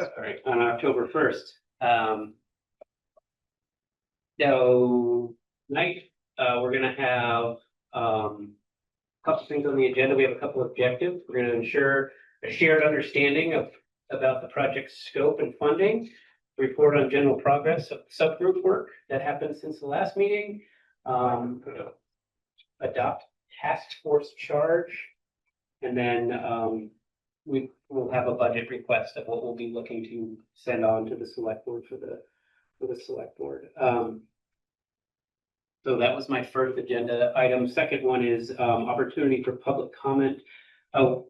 sorry, on October 1st. So tonight, we're gonna have, a couple things on the agenda. We have a couple objectives. We're gonna ensure a shared understanding about the project's scope and funding, report on general progress of subgroup work that happened since the last meeting, adopt task force charge, and then, we will have a budget request of what we'll be looking to send on to the select board for the select board. So that was my first agenda item. Second one is opportunity for public comment. Oh,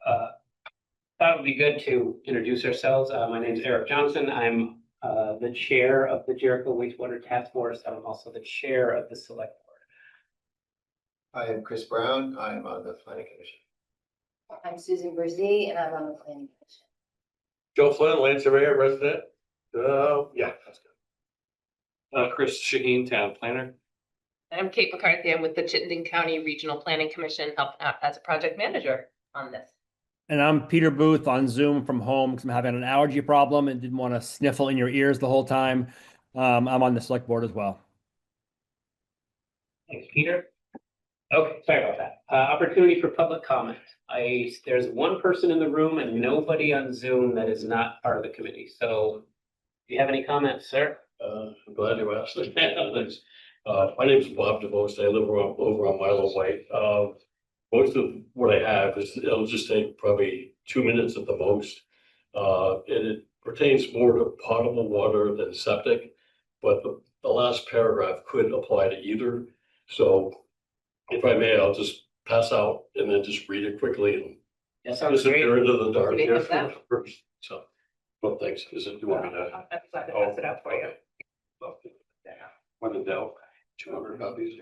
thought it would be good to introduce ourselves. My name is Eric Johnson. I'm the chair of the Jericho Wastewater Task Force. I'm also the chair of the select board. I am Chris Brown. I'm on the planning commission. I'm Susan Brzee and I'm on the planning commission. Joe Flynn, land surveyor, resident. Yeah, that's good. Chris Shaheen, town planner. I'm Kate McCarthy. I'm with the Chittenden County Regional Planning Commission, helping out as a project manager on this. And I'm Peter Booth on Zoom from home because I'm having an allergy problem and didn't want to sniffle in your ears the whole time. I'm on the select board as well. Thanks, Peter. Okay, sorry about that. Opportunity for public comment. There's one person in the room and nobody on Zoom that is not part of the committee. So do you have any comments, sir? I'm glad you asked. Thanks. My name is Bob DeVost. I live over on Milo Way. Most of what I have it'll just take probably 2 minutes at the most. And it pertains more to potable water than septic, but the last paragraph could apply to either. So if I may, I'll just pass out and then just read it quickly and That sounds great. disappear into the dark Do we here have that? first. So, well, thanks. Is it, do you want me to? I'm glad to pass it out for you. When in doubt, 200 copies.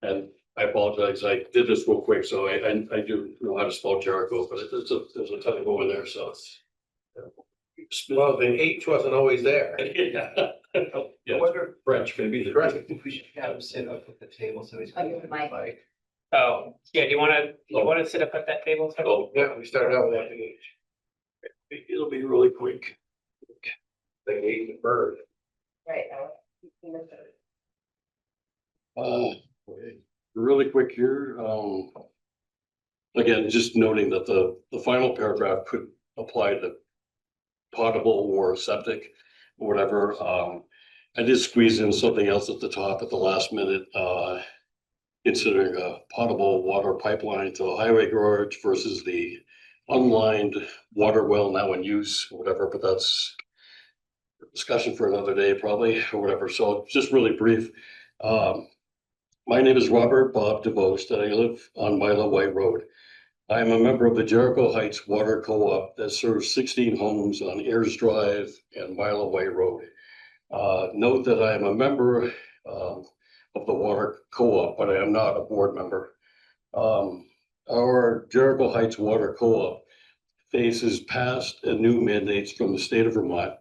And I apologize, I did this real quick, so I do know how to spell Jericho, but there's a typo in there, so it's. Well, the H wasn't always there. Yeah. Yeah, French, maybe the French. We should have him sit up at the table so he's. Mike. Oh, yeah, do you wanna sit up at that table? sir? Oh, Yeah, we started out with that H. it'll be really quick. They ate the bird. Right. Really quick here, again, just noting that the final paragraph could apply to potable or septic or whatever. I did squeeze in something else at the top at the last minute, considering a potable water pipeline to a highway garage versus the unlined water well now in use or whatever, but that's a discussion for another day probably or whatever. So just really brief. My name is Robert Bob DeVost and I live on Milo Way Road. I am a member of the Jericho Heights Water Co-op that serves 16 homes on Ayers Drive and Milo Way Road. Note that I am a member of the Water Co-op, but I am not a board member. Our Jericho Heights Water Co-op faces past and new mandates from the state of Vermont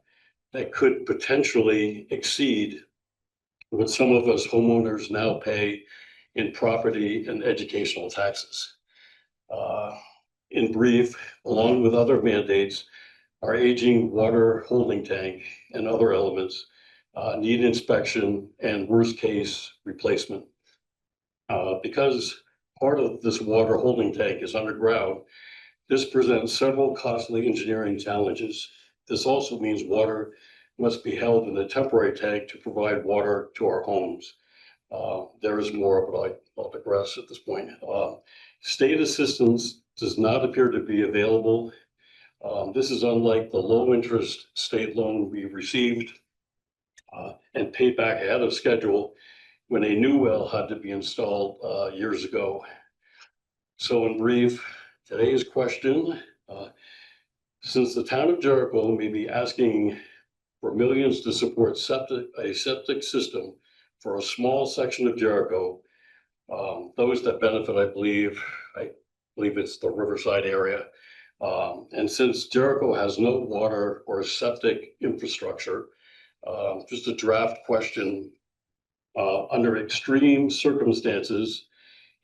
that could potentially exceed what some of us homeowners now pay in property and educational taxes. In brief, along with other mandates, our aging water holding tank and other elements need inspection and worst case replacement. Because part of this water holding tank is underground, this presents several costly engineering challenges. This also means water must be held in a temporary tank to provide water to our homes. There is more, but I'll digress at this point. State assistance does not appear to be available. This is unlike the low interest state loan we received and paid back ahead of schedule when a new well had to be installed years ago. So in brief, today's question, since the town of Jericho may be asking for millions to support a septic system for a small section of Jericho, those that benefit, I believe it's the Riverside area. And since Jericho has no water or septic infrastructure, just a draft question, under extreme circumstances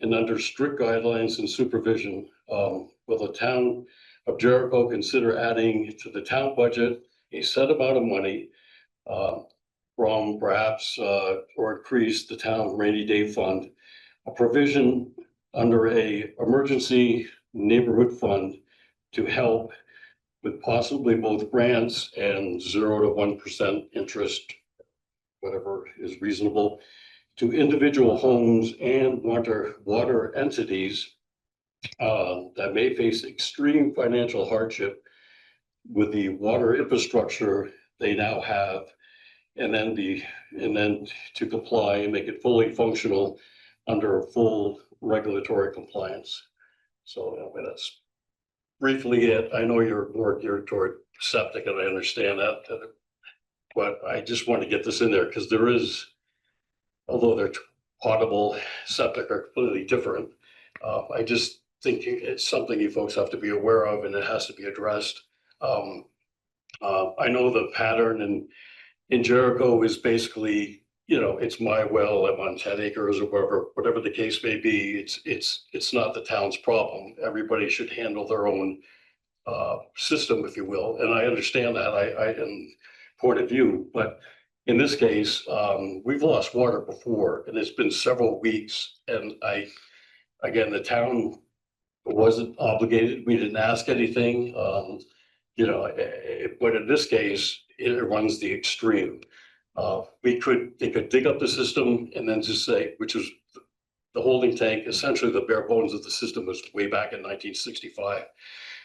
and under strict guidelines and supervision, will the town of Jericho consider adding to the town budget a set amount of money from perhaps or increase the town rainy day fund, a provision under a emergency neighborhood fund to help with possibly both grants and 0 to 1% interest, whatever is reasonable, to individual homes and water entities that may face extreme financial hardship with the water infrastructure they now have, and then to comply and make it fully functional under full regulatory compliance. So I mean, that's briefly it. I know you're more geared toward septic, and I understand that, but I just want to get this in there because there is, although they're potable, septic are completely different. I just think it's something you folks have to be aware of, and it has to be addressed. I know the pattern in Jericho is basically, you know, it's my well, I'm on 10 acres or whatever the case may be. It's not the town's problem. Everybody should handle their own system, if you will. And I understand that I point of view, but in this case, we've lost water before, and it's been several weeks. And again, the town wasn't obligated. We didn't ask anything. You know, but in this case, it runs the extreme. They could dig up the system and then just say, which is the holding tank, essentially the bare bones of the system was way back in 1965.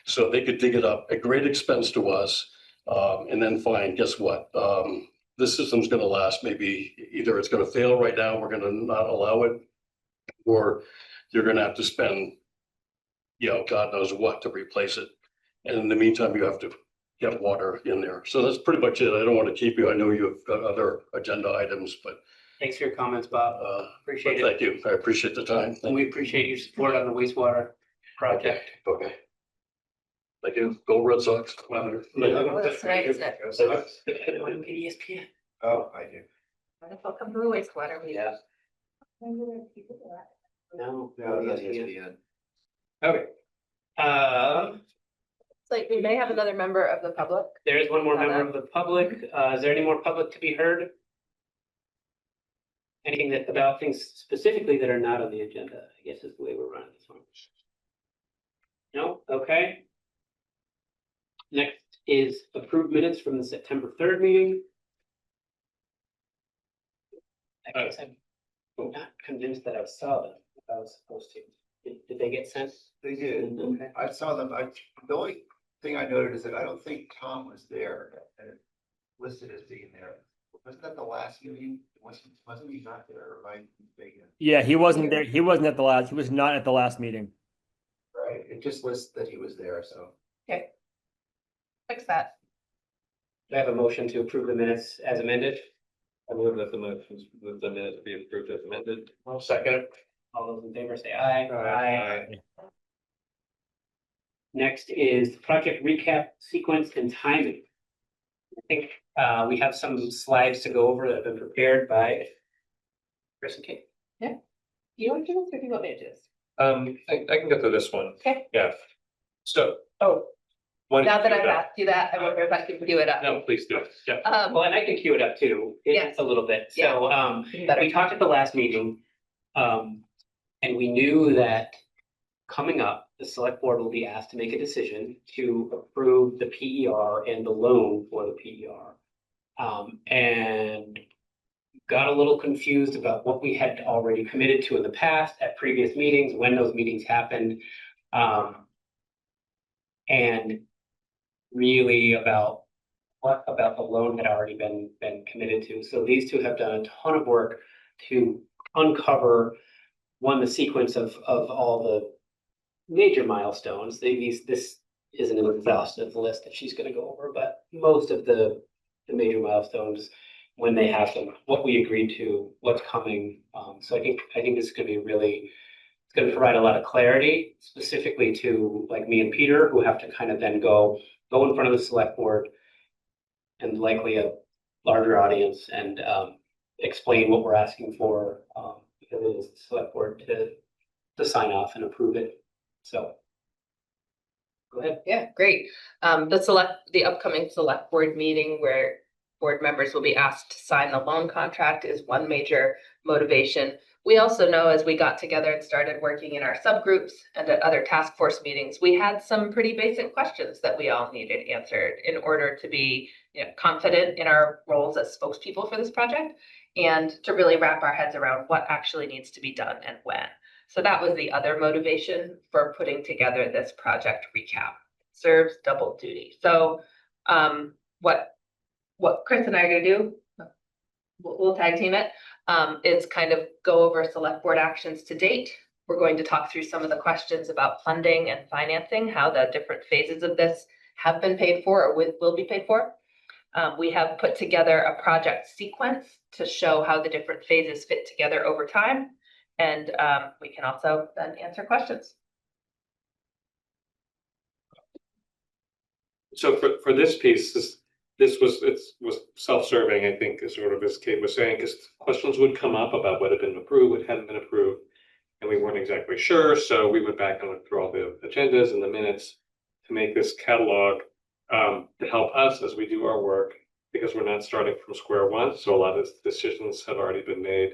So they could dig it up at great expense to us, and then find, guess what? This system's going to last, maybe either it's going to fail right now, we're going to not allow it, or you're going to have to spend, you know, God knows what to replace it. And in the meantime, you have to get water in there. So that's pretty much it. I don't want to keep you. I know you've got other agenda items, but Thanks for your comments, Bob. Appreciate it. thank you. I appreciate the time. And we appreciate your support on the wastewater project. Okay. Thank you. Go Red Sox. That's right, isn't it? ESPN. Oh, I do. Welcome to the wastewater. Yeah. No. No, ESPN. Okay. It's like we may have another member of the public. There is one more member of the public. Is there any more public to be heard? Anything about things specifically that are not on the agenda, I guess is the way we're running this one. No? Okay. Next is approved minutes from the September 3rd meeting. I guess I'm not convinced that I saw them, if I was supposed to. Did they get sent? They did. Okay. I saw them. The only thing I noted is that I don't think Tom was there and it listed as being there. Wasn't that the last meeting? Wasn't he not there? Or am I mistaken? Yeah, he wasn't there. He wasn't at the last, he was not at the last meeting. Right, it just lists that he was there, so. Okay. Fix that. Do I have a motion to approve the minutes as amended? I move that the minutes be approved as amended. I'll second it. All those in favor say aye. Aye. Next is project recap, sequence and timing. I think we have some slides to go over that have been prepared by Chris and Kate. You want to do this or do you want me to do this? I can go through this one. Okay. Yeah. So. Oh. Why don't Now you that do I've asked you that, I wonder if I can do it up. No, please do it. Yeah. Well, and I can cue it up too, Yes. a little bit. Yeah. So Better. we talked at the last meeting. And we knew that coming up, the select board will be asked to make a decision to approve the PER and the loan for the PER. And got a little confused about what we had already committed to in the past at previous meetings, when those meetings happened. And really about what about the loan had already been committed to. So these two have done a ton of work to uncover the sequence of all the major milestones. This isn't an exhaustive list that she's gonna go over, but most of the major milestones, when they have them, what we agreed to, what's coming. So I think this is gonna be really, it's gonna provide a lot of clarity, specifically to like me and Peter, who have to kind of then go in front of the select board and likely a larger audience and explain what we're asking for, because it is the select board to sign off and approve it. So Go ahead. Yeah, great. The upcoming select board meeting where board members will be asked to sign the loan contract is one major motivation. We also know as we got together and started working in our subgroups and at other task force meetings, we had some pretty basic questions that we all needed answered in order to be, confident in our roles as spokespeople for this project and to really wrap our heads around what actually needs to be done and when. So that was the other motivation for putting together this project recap. Serves double duty. So what Chris and I are gonna do, we'll tag team it, is kind of go over select board actions to date. We're going to talk through some of the questions about funding and financing, how the different phases of this have been paid for or will be paid for. We have put together a project sequence to show how the different phases fit together over time. And we can also then answer questions. So for this piece, this was self-serving, I think, is sort of as Kate was saying, because questions would come up about what had been approved, what hadn't been approved, and we weren't exactly sure. So we went back and looked through all the agendas and the minutes to make this catalog to help us as we do our work, because we're not starting from square one. So a lot of decisions have already been made.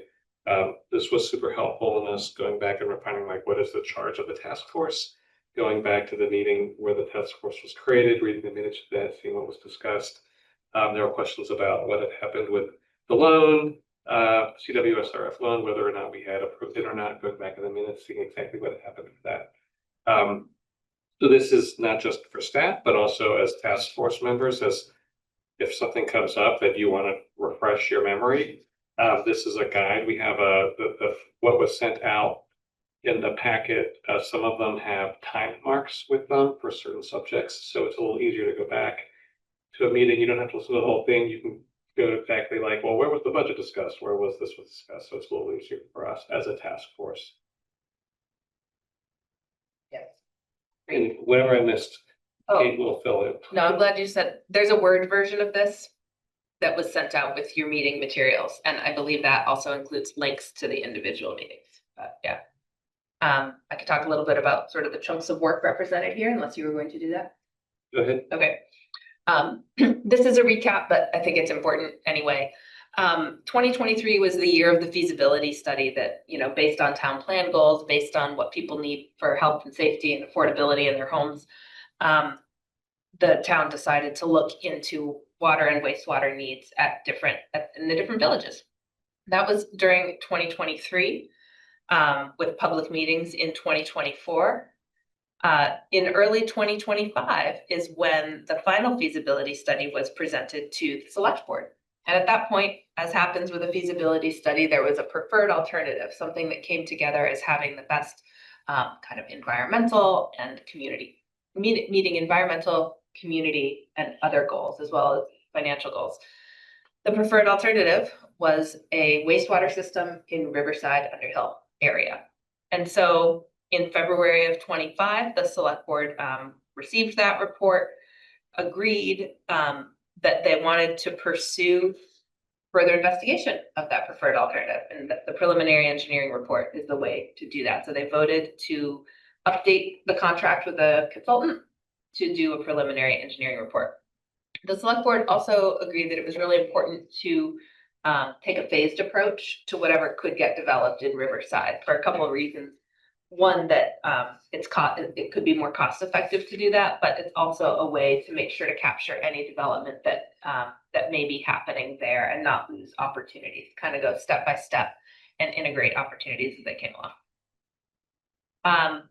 This was super helpful in us going back and refining, like, what is the charge of the task force? Going back to the meeting where the task force was created, reading the minutes of that, seeing what was discussed. There were questions about what had happened with the loan, CWSRF loan, whether or not we had approved it or not, going back in the minutes, seeing exactly what had happened with that. So this is not just for staff, but also as task force members, as if something comes up that you want to refresh your memory. This is a guide. We have what was sent out in the packet. Some of them have time marks with them for certain subjects, so it's a little easier to go back to a meeting. You don't have to listen to the whole thing. You can go exactly like, well, where was the budget discussed? Where was this was discussed? So it's a little easier for us as a task force. Yes. And whatever I missed, Oh, Kate will fill in. no, I'm glad you said, there's a Word version of this that was sent out with your meeting materials. And I believe that also includes links to the individual meetings, but yeah. I could talk a little bit about sort of the chunks of work represented here, unless you were going to do that. Go ahead. Okay. This is a recap, but I think it's important anyway. 2023 was the year of the feasibility study that, based on town plan goals, based on what people need for health and safety and affordability in their homes, the town decided to look into water and wastewater needs in the different villages. That was during 2023, with public meetings in 2024. In early 2025 is when the final feasibility study was presented to the select board. And at that point, as happens with a feasibility study, there was a preferred alternative, something that came together as having the best kind of environmental and community, meeting environmental, community, and other goals, as well as financial goals. The preferred alternative was a wastewater system in Riverside Underhill area. And so in February of 25, the select board received that report, agreed that they wanted to pursue further investigation of that preferred alternative, and the preliminary engineering report is the way to do that. So they voted to update the contract with a consultant to do a preliminary engineering report. The select board also agreed that it was really important to take a phased approach to whatever could get developed in Riverside for a couple of reasons. One, that it could be more cost effective to do that, but it's also a way to make sure to capture any development that may be happening there and not lose opportunities. Kind of go step by step and integrate opportunities as they came along.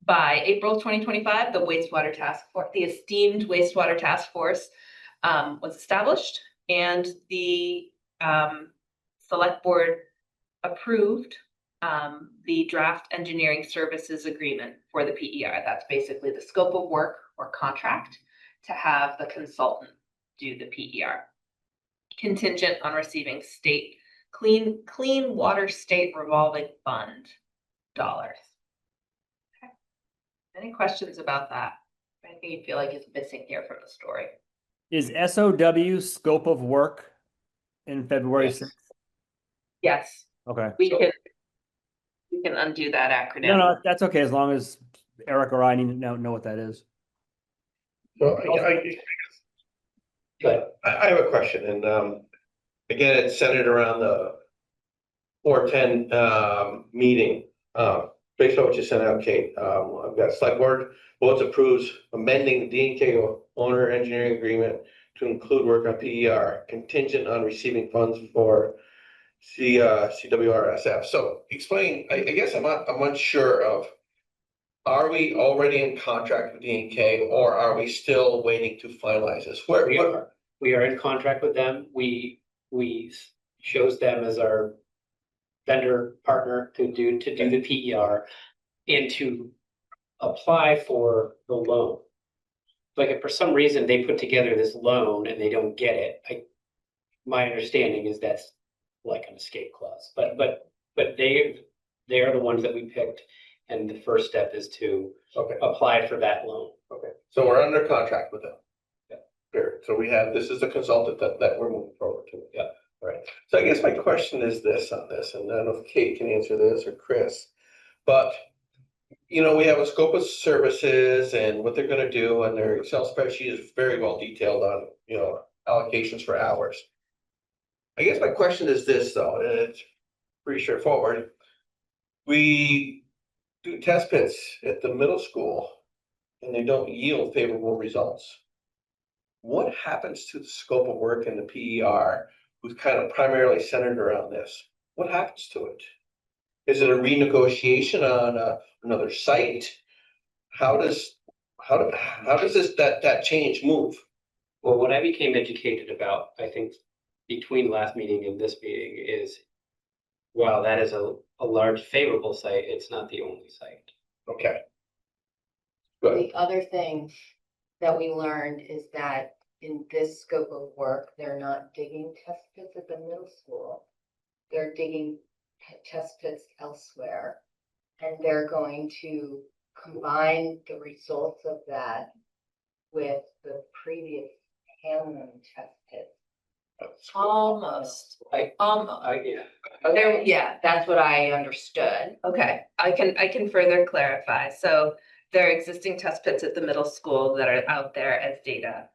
By April 2025, the wastewater task force, the esteemed wastewater task force, was established, and the select board approved the draft engineering services agreement for the PER. That's basically the scope of work or contract to have the consultant do the PER, contingent on receiving state clean water state revolving fund dollars. Okay. Any questions about that? Anything you feel like is missing here from the story? Is SOW scope of work in February Yes. 6th? Yes, Okay. we can undo that acronym. No, that's okay, as long as Eric or I need to know what that is. Well, But I have a question, and, again, it's centered around the 410 meeting. Based on what you sent out, Kate, I've got select board votes approves amending the D&K owner engineering agreement to include work on PER contingent on receiving funds for CWRSF. So explain, I guess I'm unsure of, are we already in contract with D&K or are we still waiting to finalize this? we are in contract with them. We chose them as our vendor partner to do the PER and to apply for the loan. Like if for some reason they put together this loan and they don't get it, my understanding is that's like an escape clause, but they are the ones that we picked. And the first step is to Okay, apply for that loan. okay. So we're under contract with them. Yeah. Period. So this is the consultant that we're moving forward to. Yeah. All right. So I guess my question is this on this, and I don't know if Kate can answer this or Chris, but we have a scope of services and what they're gonna do, and their Excel spreadsheet is very well detailed on, allocations for hours. I guess my question is this, though, and it's pretty straightforward. We do test pits at the middle school and they don't yield favorable results. What happens to the scope of work in the PER, who's kind of primarily centered around this? What happens to it? Is it a renegotiation on another site? How does that change move? Well, what I became educated about, I think, between last meeting and this meeting is, while that is a large favorable site, it's not the only site. Okay. Good. The other thing that we learned is that in this scope of work, they're not digging test pits at the middle school. They're digging test pits elsewhere. And they're going to combine the results of that with the previous Hamlin test pits. Almost, almost. Yeah. That's what I understood. Okay, I can further clarify. So there are existing test pits at the middle school that are out there as data.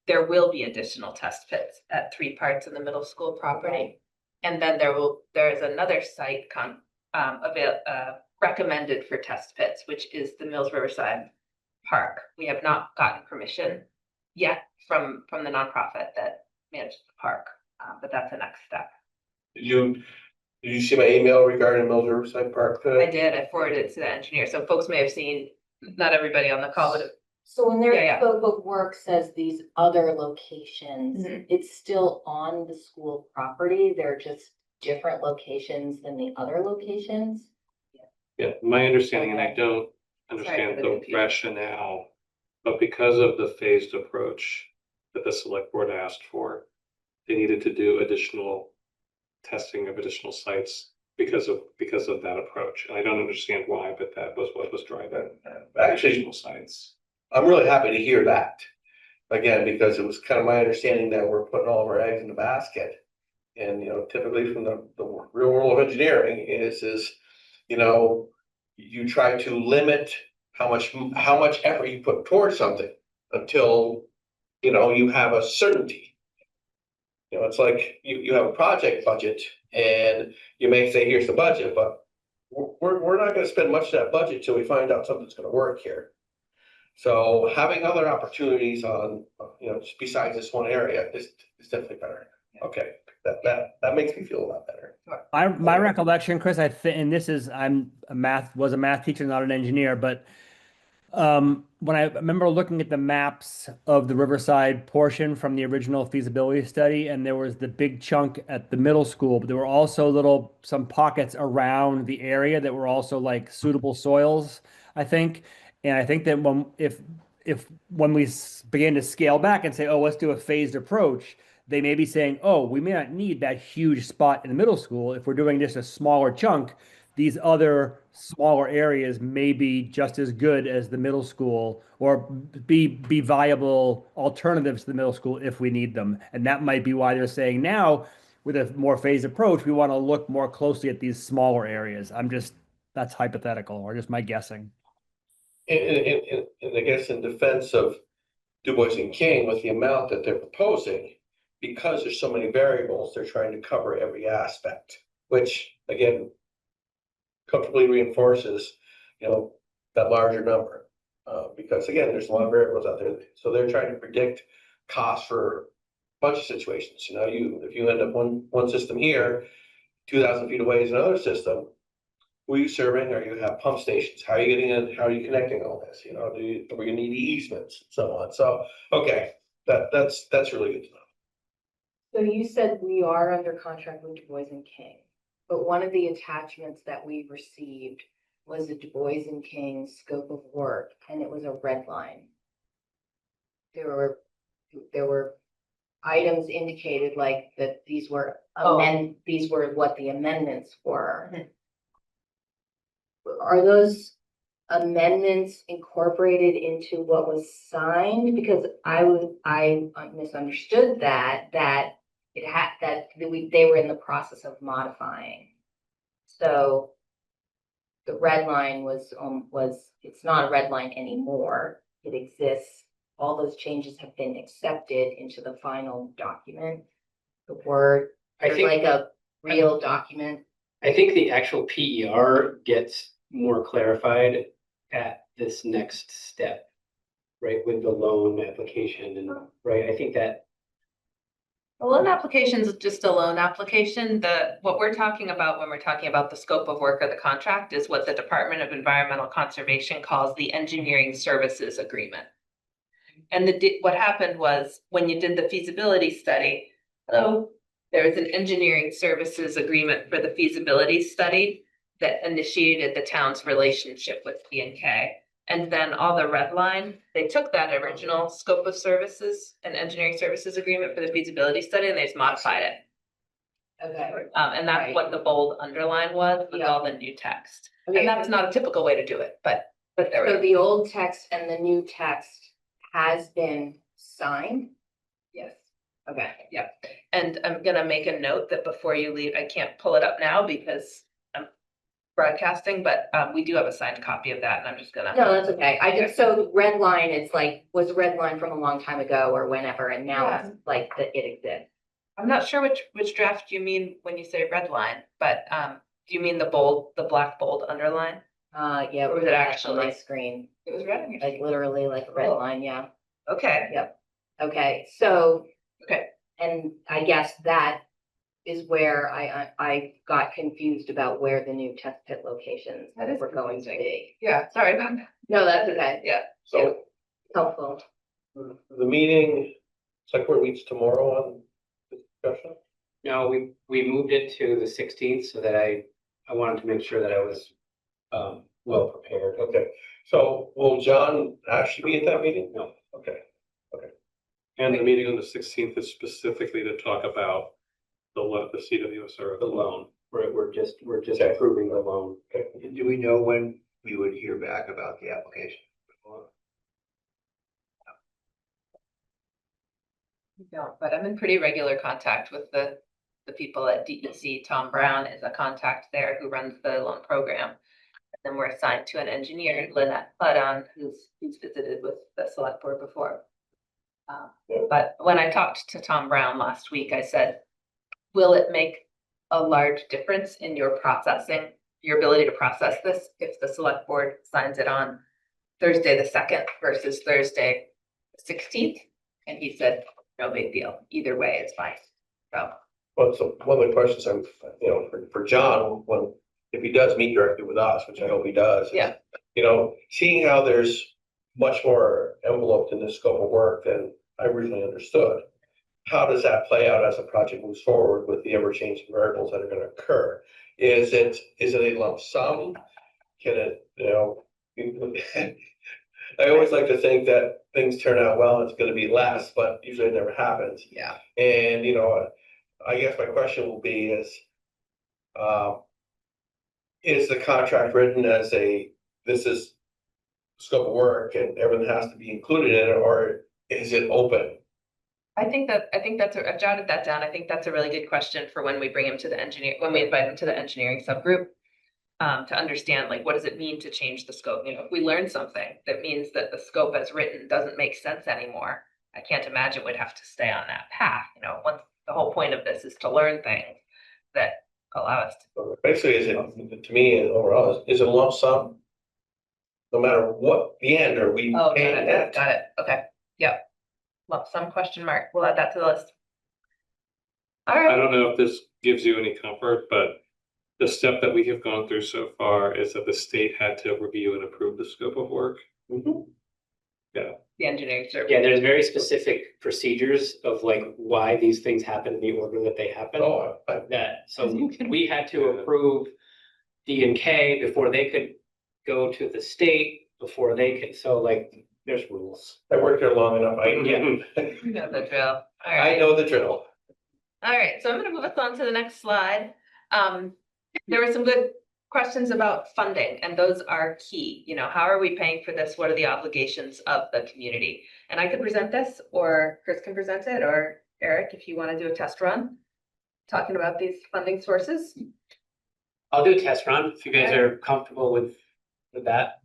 There will be additional test pits at 3 parts in the middle school property. And then there is another site recommended for test pits, which is the Mills Riverside Park. We have not gotten permission yet from the nonprofit that manages the park, but that's the next step. Did you see my email regarding Mills Riverside Park I today? did, I forwarded it to the engineer, so folks may have seen, not everybody on the call, but So when Yeah, their yeah. scope of work says these other locations, Mhm. it's still on the school property, they're just different locations than the other locations? Yeah, my understanding, and I don't Sorry understand for the the confusion. rationale, but because of the phased approach that the select board asked for, they needed to do additional testing of additional sites because of that approach. And I don't understand why, but that was what was driving Actually, additional sites. I'm really happy to hear that. Again, because it was kind of my understanding that we're putting all of our eggs in the basket. And, typically from the real world of engineering is, you try to limit how much effort you put towards something until, you have a certainty. It's like you have a project budget and you may say, here's the budget, but we're not gonna spend much of that budget till we find out something's gonna work here. So having other opportunities on, just besides this one area is definitely better. Okay, that makes me feel a lot better. My recollection, Chris, and this is, was a math teacher, not an engineer, but when I remember looking at the maps of the Riverside portion from the original feasibility study, and there was the big chunk at the middle school, but there were also some pockets around the area that were also like suitable soils, I think. And I think that when we began to scale back and say, oh, let's do a phased approach, they may be saying, oh, we may not need that huge spot in the middle school. If we're doing just a smaller chunk, these other smaller areas may be just as good as the middle school or be viable alternatives to the middle school if we need them. And that might be why they're saying now, with a more phased approach, we want to look more closely at these smaller areas. That's hypothetical or just my guessing. And I guess in defense of Du Bois and King with the amount that they're proposing, because there's so many variables, they're trying to cover every aspect, which again comfortably reinforces, that larger number. Because again, there's a lot of variables out there, so they're trying to predict costs for a bunch of situations. If you end up one system here, 2,000 feet away is another system. Who are you serving? Or you have pump stations? How are you getting in? How are you connecting all this? Are we gonna need easements and so on? So, okay, that's really good to know. So you said we are under contract with Du Bois and King, but one of the attachments that we received was a Du Bois and King scope of work, and it was a red line. There were items indicated like that these were these were what the amendments were. Are those amendments incorporated into what was signed? Because I misunderstood that they were in the process of modifying. So the red line was, it's not a red line anymore. It exists. All those changes have been accepted into the final document. The word, I there's think, like a real document. I think the actual PER gets more clarified at this next step, right, with the loan application and, right, I think that. The loan application is just a loan application. What we're talking about when we're talking about the scope of work or the contract is what the Department of Environmental Conservation calls the engineering services agreement. And what happened was when you did the feasibility study, there was an engineering services agreement for the feasibility study that initiated the town's relationship with P&K. And then all the red line, they took that original scope of services and engineering services agreement for the feasibility study and they just modified it. Okay. And that's what the bold underline was with all the new text. Okay. And that's not a typical way to do it, but there So we the old text and the new text has been signed? Yes. Okay. Yeah. And I'm gonna make a note that before you leave, I can't pull it up now because I'm broadcasting, but we do have a signed copy of that and I'm just gonna. No, that's okay. So the red line is like, was red line from a long time ago or whenever, and now it's like that it exists. I'm not sure which draft you mean when you say red line, but do you mean the black bold underline? Yeah. Or was it actually on my screen? It was red. Like literally like a red line, yeah. Okay. Yep. Okay, so. Okay. And I guess that is where I got confused about where the new test pit locations That is were going to be. Yeah, sorry about that. No, that's okay. Yeah. So Helpful. the meeting, select board meets tomorrow on discussion? No, we moved it to the 16th so that I wanted to make sure that I was well prepared. Okay, so will John actually be at that meeting? No. Okay, And the meeting on the 16th is specifically to talk about the CWS or The loan, right, we're just Okay. approving the loan. And do we know when we would hear back about the application? No, but I'm in pretty regular contact with the people at DEC. Tom Brown is a contact there who runs the loan program. And then we're assigned to an engineer, Lynette Pladon, who's visited with the select board before. But when I talked to Tom Brown last week, I said, will it make a large difference in your processing, your ability to process this if the select board signs it on Thursday the 2nd versus Thursday the 16th? And he said, no big deal. Either way, it's fine. So. well, so one of the questions I'm, for John, if he does meet directly with us, which I hope he does. Yeah. Seeing how there's much more enveloped in this scope of work than I originally understood. How does that play out as the project moves forward with the ever-changing variables that are gonna occur? Is it a lump sum? Can it, I always like to think that things turn out well and it's gonna be less, but usually it never happens. Yeah. And, I guess my question will be is the contract written as this is scope of work and everything has to be included in it, or is it open? I think I've jotted that down. I think that's a really good question for when we bring him to the when we invite him to the engineering subgroup. To understand, like, what does it mean to change the scope? You know, if we learn something that means that the scope as written doesn't make sense anymore, I can't imagine we'd have to stay on that path, you know, once the whole point of this is to learn things that allow us to. Basically, is it, to me, overall, is it a lump sum? No matter what, the end, are we Oh, paying that? got it, okay, yep. Lump sum question mark, we'll add that to the list. All I right, don't know if this gives you any comfort, but the step that we have gone through so far is that the state had to review and approve the scope of work. Mhm. the engineering service. Yeah, there's very specific procedures of like why these things happen in the order that they happen. Oh, So we had to approve D and K before they could go to the state, before they could, so like, there's rules. I worked there long enough, You know the drill, all I right. know the drill. All right, so I'm gonna move us on to the next slide. There were some good questions about funding, and those are key. You know, how are we paying for this? What are the obligations of the community? And I could present this, or Chris can present it, or Eric, if you want to do a test run, talking about these funding sources. I'll do a test run if you guys are comfortable with that.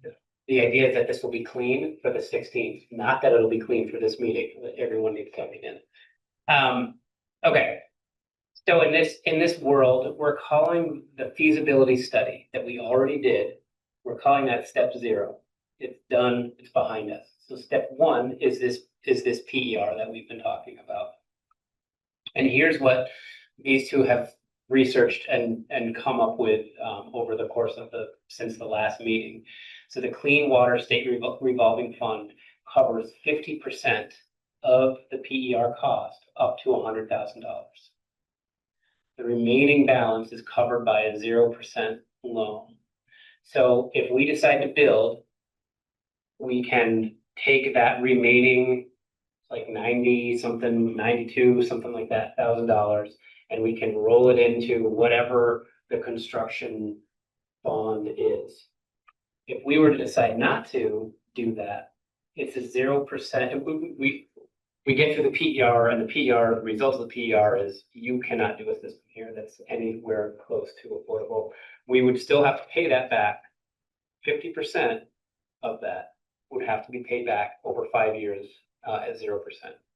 The idea is that this will be clean for the 16th, not that it'll be clean for this meeting, that everyone needs coming in. Okay. So in this world, we're calling the feasibility study that we already did, we're calling that step 0. It's done, it's behind us. So step 1 is this PER that we've been talking about. And here's what these two have researched and come up with over the course of since the last meeting. So the Clean Water State Revolving Fund covers 50% of the PER cost up to $100,000. The remaining balance is covered by a 0% loan. So if we decide to build, we can take that remaining like 90 something, 92, something like that, $1,000, and we can roll it into whatever the construction bond is. If we were to decide not to do that, it's a 0%. We get to the PER, and the PER, the result of the PER is you cannot do a system here that's anywhere close to affordable. We would still have to pay that back. 50% of that would have to be paid back over 5 years at 0%,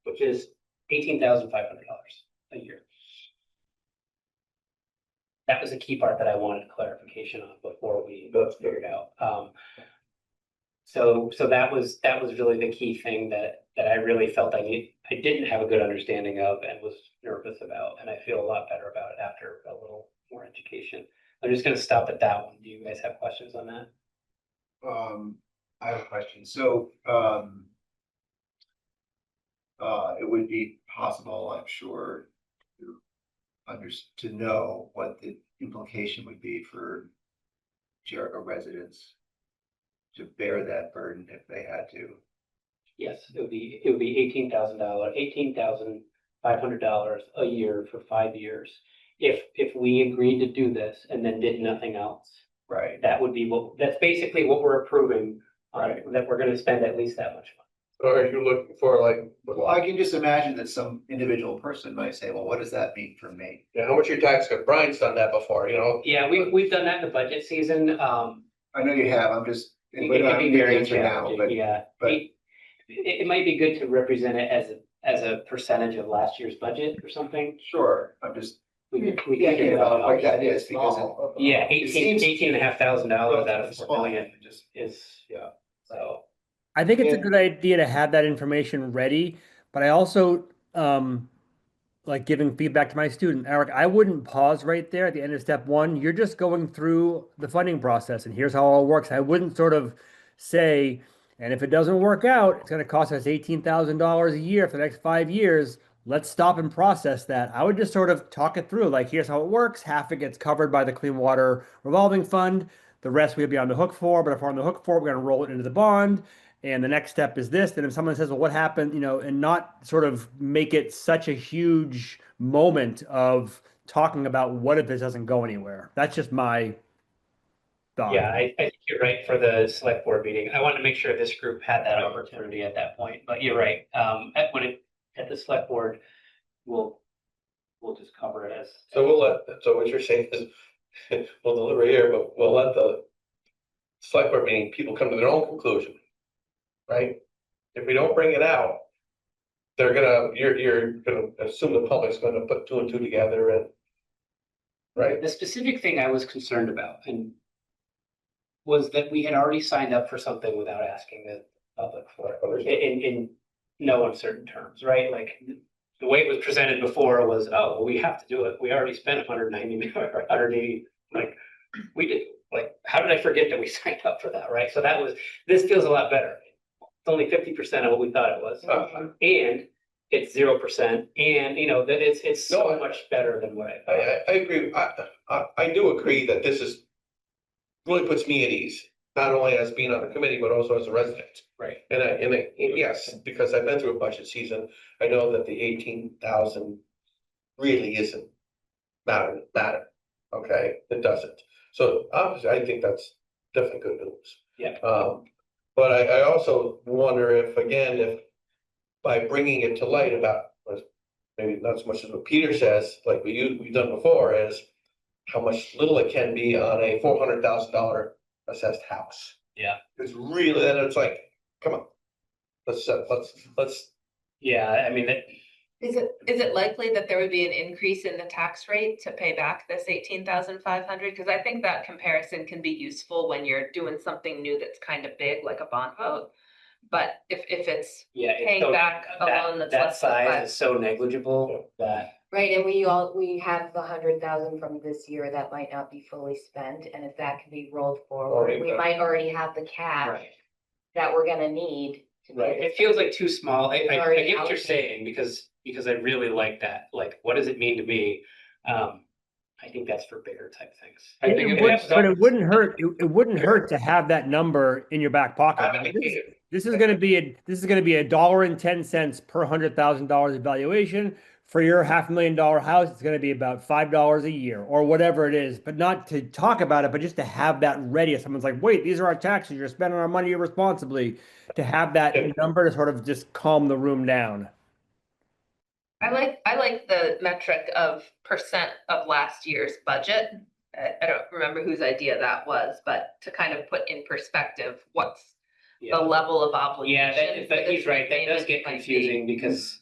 which is $18,500 a year. That was a key part that I wanted clarification on before we both figured out. So that was really the key thing that I really felt I didn't have a good understanding of and was nervous about, and I feel a lot better about it after a little more education. I'm just gonna stop at that one. Do you guys have questions on that? I have a question. So, it would be possible, I'm sure, to know what the implication would be for Jericho residents to bear that burden if they had to. Yes, it would be $18,500 a year for 5 years. If we agreed to do this and then did nothing else, Right. that would be that's basically what we're approving. Right. That we're gonna spend at least that much money. Or are you looking for like, Well, I can just imagine that some individual person might say, well, what does that mean for me? yeah, how much your tax cut? Brian's done that before, you know? Yeah, we've done that in the budget season. I know you have, I'm just. It but I can don't be need the very answer now, challenging, but- yeah. but- It might be good to represent it as a percentage of last year's budget or something. Sure, I'm just We can thinking figure that about out. what that is because. Yeah, it seems- $18,500 out of Small, 4 million just, is, yeah. so. I think it's a Yeah. good idea to have that information ready, but I also like giving feedback to my student, Eric, I wouldn't pause right there at the end of step 1. You're just going through the funding process and here's how it all works. I wouldn't sort of say, and if it doesn't work out, it's going to cost us $18,000 a year for the next 5 years. Let's stop and process that. I would just sort of talk it through, like, here's how it works. Half it gets covered by the Clean Water Revolving Fund. The rest we'll be on the hook for, but if we're on the hook for, we're going to roll it into the bond. And the next step is this. And if someone says, well, what happened, you know, and not sort of make it such a huge moment of talking about what if this doesn't go anywhere. That's just my thought. Yeah, I think you're right for the select board meeting. I wanted to make sure this group had that opportunity at that point, but you're right. At the select board, we'll just cover it as. So we'll so what you're saying is we'll deliver here, but we'll let the select board meeting, people come to their own conclusion, right? If we don't bring it out, you're gonna assume the public's gonna put two and two together and, right? The specific thing I was concerned about and was that we had already signed up for something without asking the public for it in no uncertain terms, right? Like the way it was presented before was, oh, well, we have to do it. We already spent 190 or 180, like we did, like, how did I forget that we signed up for that, right? So this feels a lot better. It's only 50% of what we thought it was. And it's 0%, and you know, that it's so No, much better than what I thought. I agree. I do agree that this is really puts me at ease, not only as being on the committee, but also as a resident. Right. Yes, because I've been through a budget season, I know that the 18,000 really isn't matter, okay? It doesn't. So obviously, I think that's definitely good news. Yeah. But I also wonder if by bringing it to light about, maybe not so much as what Peter says, like we've done before, is how much little it can be on a $400,000 assessed house. Yeah. It's really, then it's like, come on, let's, Yeah, I mean, Is it likely that there would be an increase in the tax rate to pay back this 18,500? Because I think that comparison can be useful when you're doing something new that's kind of big, like a bond vote. But if it's yeah. paying back a loan that's That less than size is so negligible that, Right, and we have the 100,000 from this year that might not be fully spent, and if that can be rolled forward, we might already have the cash right, that we're gonna need. To pay right. this It feels like too small. I get already what you're allocated. saying because I really like that. Like, what does it mean to me? I think that's for bigger type things. I think it is. But it wouldn't hurt, it wouldn't hurt to have that number in your back pocket. This is gonna be $1.10 per $100,000 evaluation. For your $500,000 house, it's gonna be about $5 a year or whatever it is, but not to talk about it, but just to have that ready. If someone's like, wait, these are our taxes, you're spending our money irresponsibly, to have that number to sort of just calm the room down. I like the metric of percent of last year's budget. I don't remember whose idea that was, but to kind of put in perspective what's the Yeah, level of obligation. but he's right. That does get might be. confusing because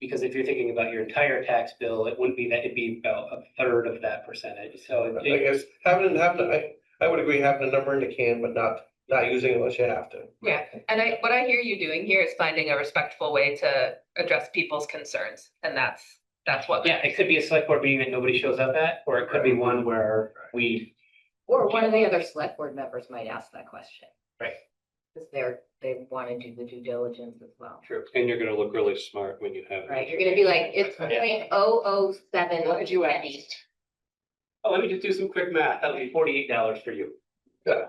if you're thinking about your entire tax bill, it wouldn't be that, it'd be about a third of that percentage. So I guess I would agree having a number in the can, but not using it unless you have to. Yeah, and what I hear you doing here is finding a respectful way to address people's concerns, and that's what. yeah, it could be a select board meeting that nobody shows up at, or it could be one where we, Or one of the other select board members might ask that question. Right. Because they wanna do the due diligence as well. true. And you're gonna look really smart when you have. Right, you're gonna be like, it's Yeah. .007 What did you ask? pennies. Oh, let me just do some quick math. That'll be $48 for you. Yeah.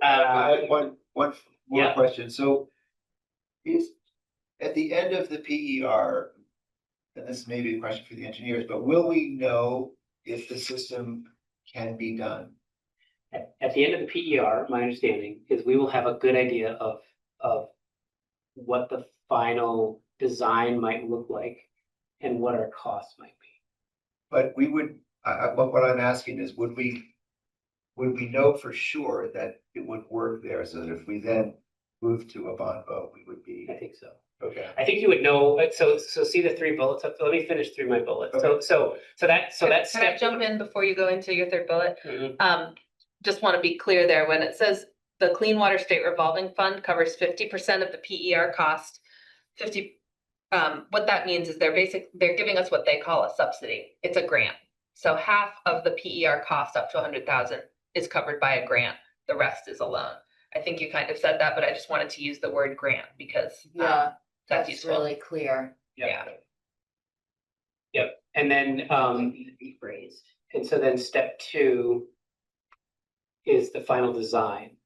I have one more yeah. question. So is, at the end of the PER, and this may be a question for the engineers, but will we know if the system can be done? At the end of the PER, my understanding is we will have a good idea of what the final design might look like and what our costs might be. But we would, what I'm asking is, would we know for sure that it would work there, so that if we then move to a bond vote, we would be, I think so. okay. I think you would know, so see the three bullets up, let me finish through my bullets. So that's Can I step. jump in before you go into your third bullet? Mhm. Just want to be clear there, when it says the Clean Water State Revolving Fund covers 50% of the PER cost. What that means is they're giving us what they call a subsidy. It's a grant. So half of the PER cost up to 100,000 is covered by a grant. The rest is a loan. I think you kind of said that, but I just wanted to use the word grant because Yeah, that's that's useful. really clear. Yeah. Yep, and then, Rephrased. and so then step 2 is the final design.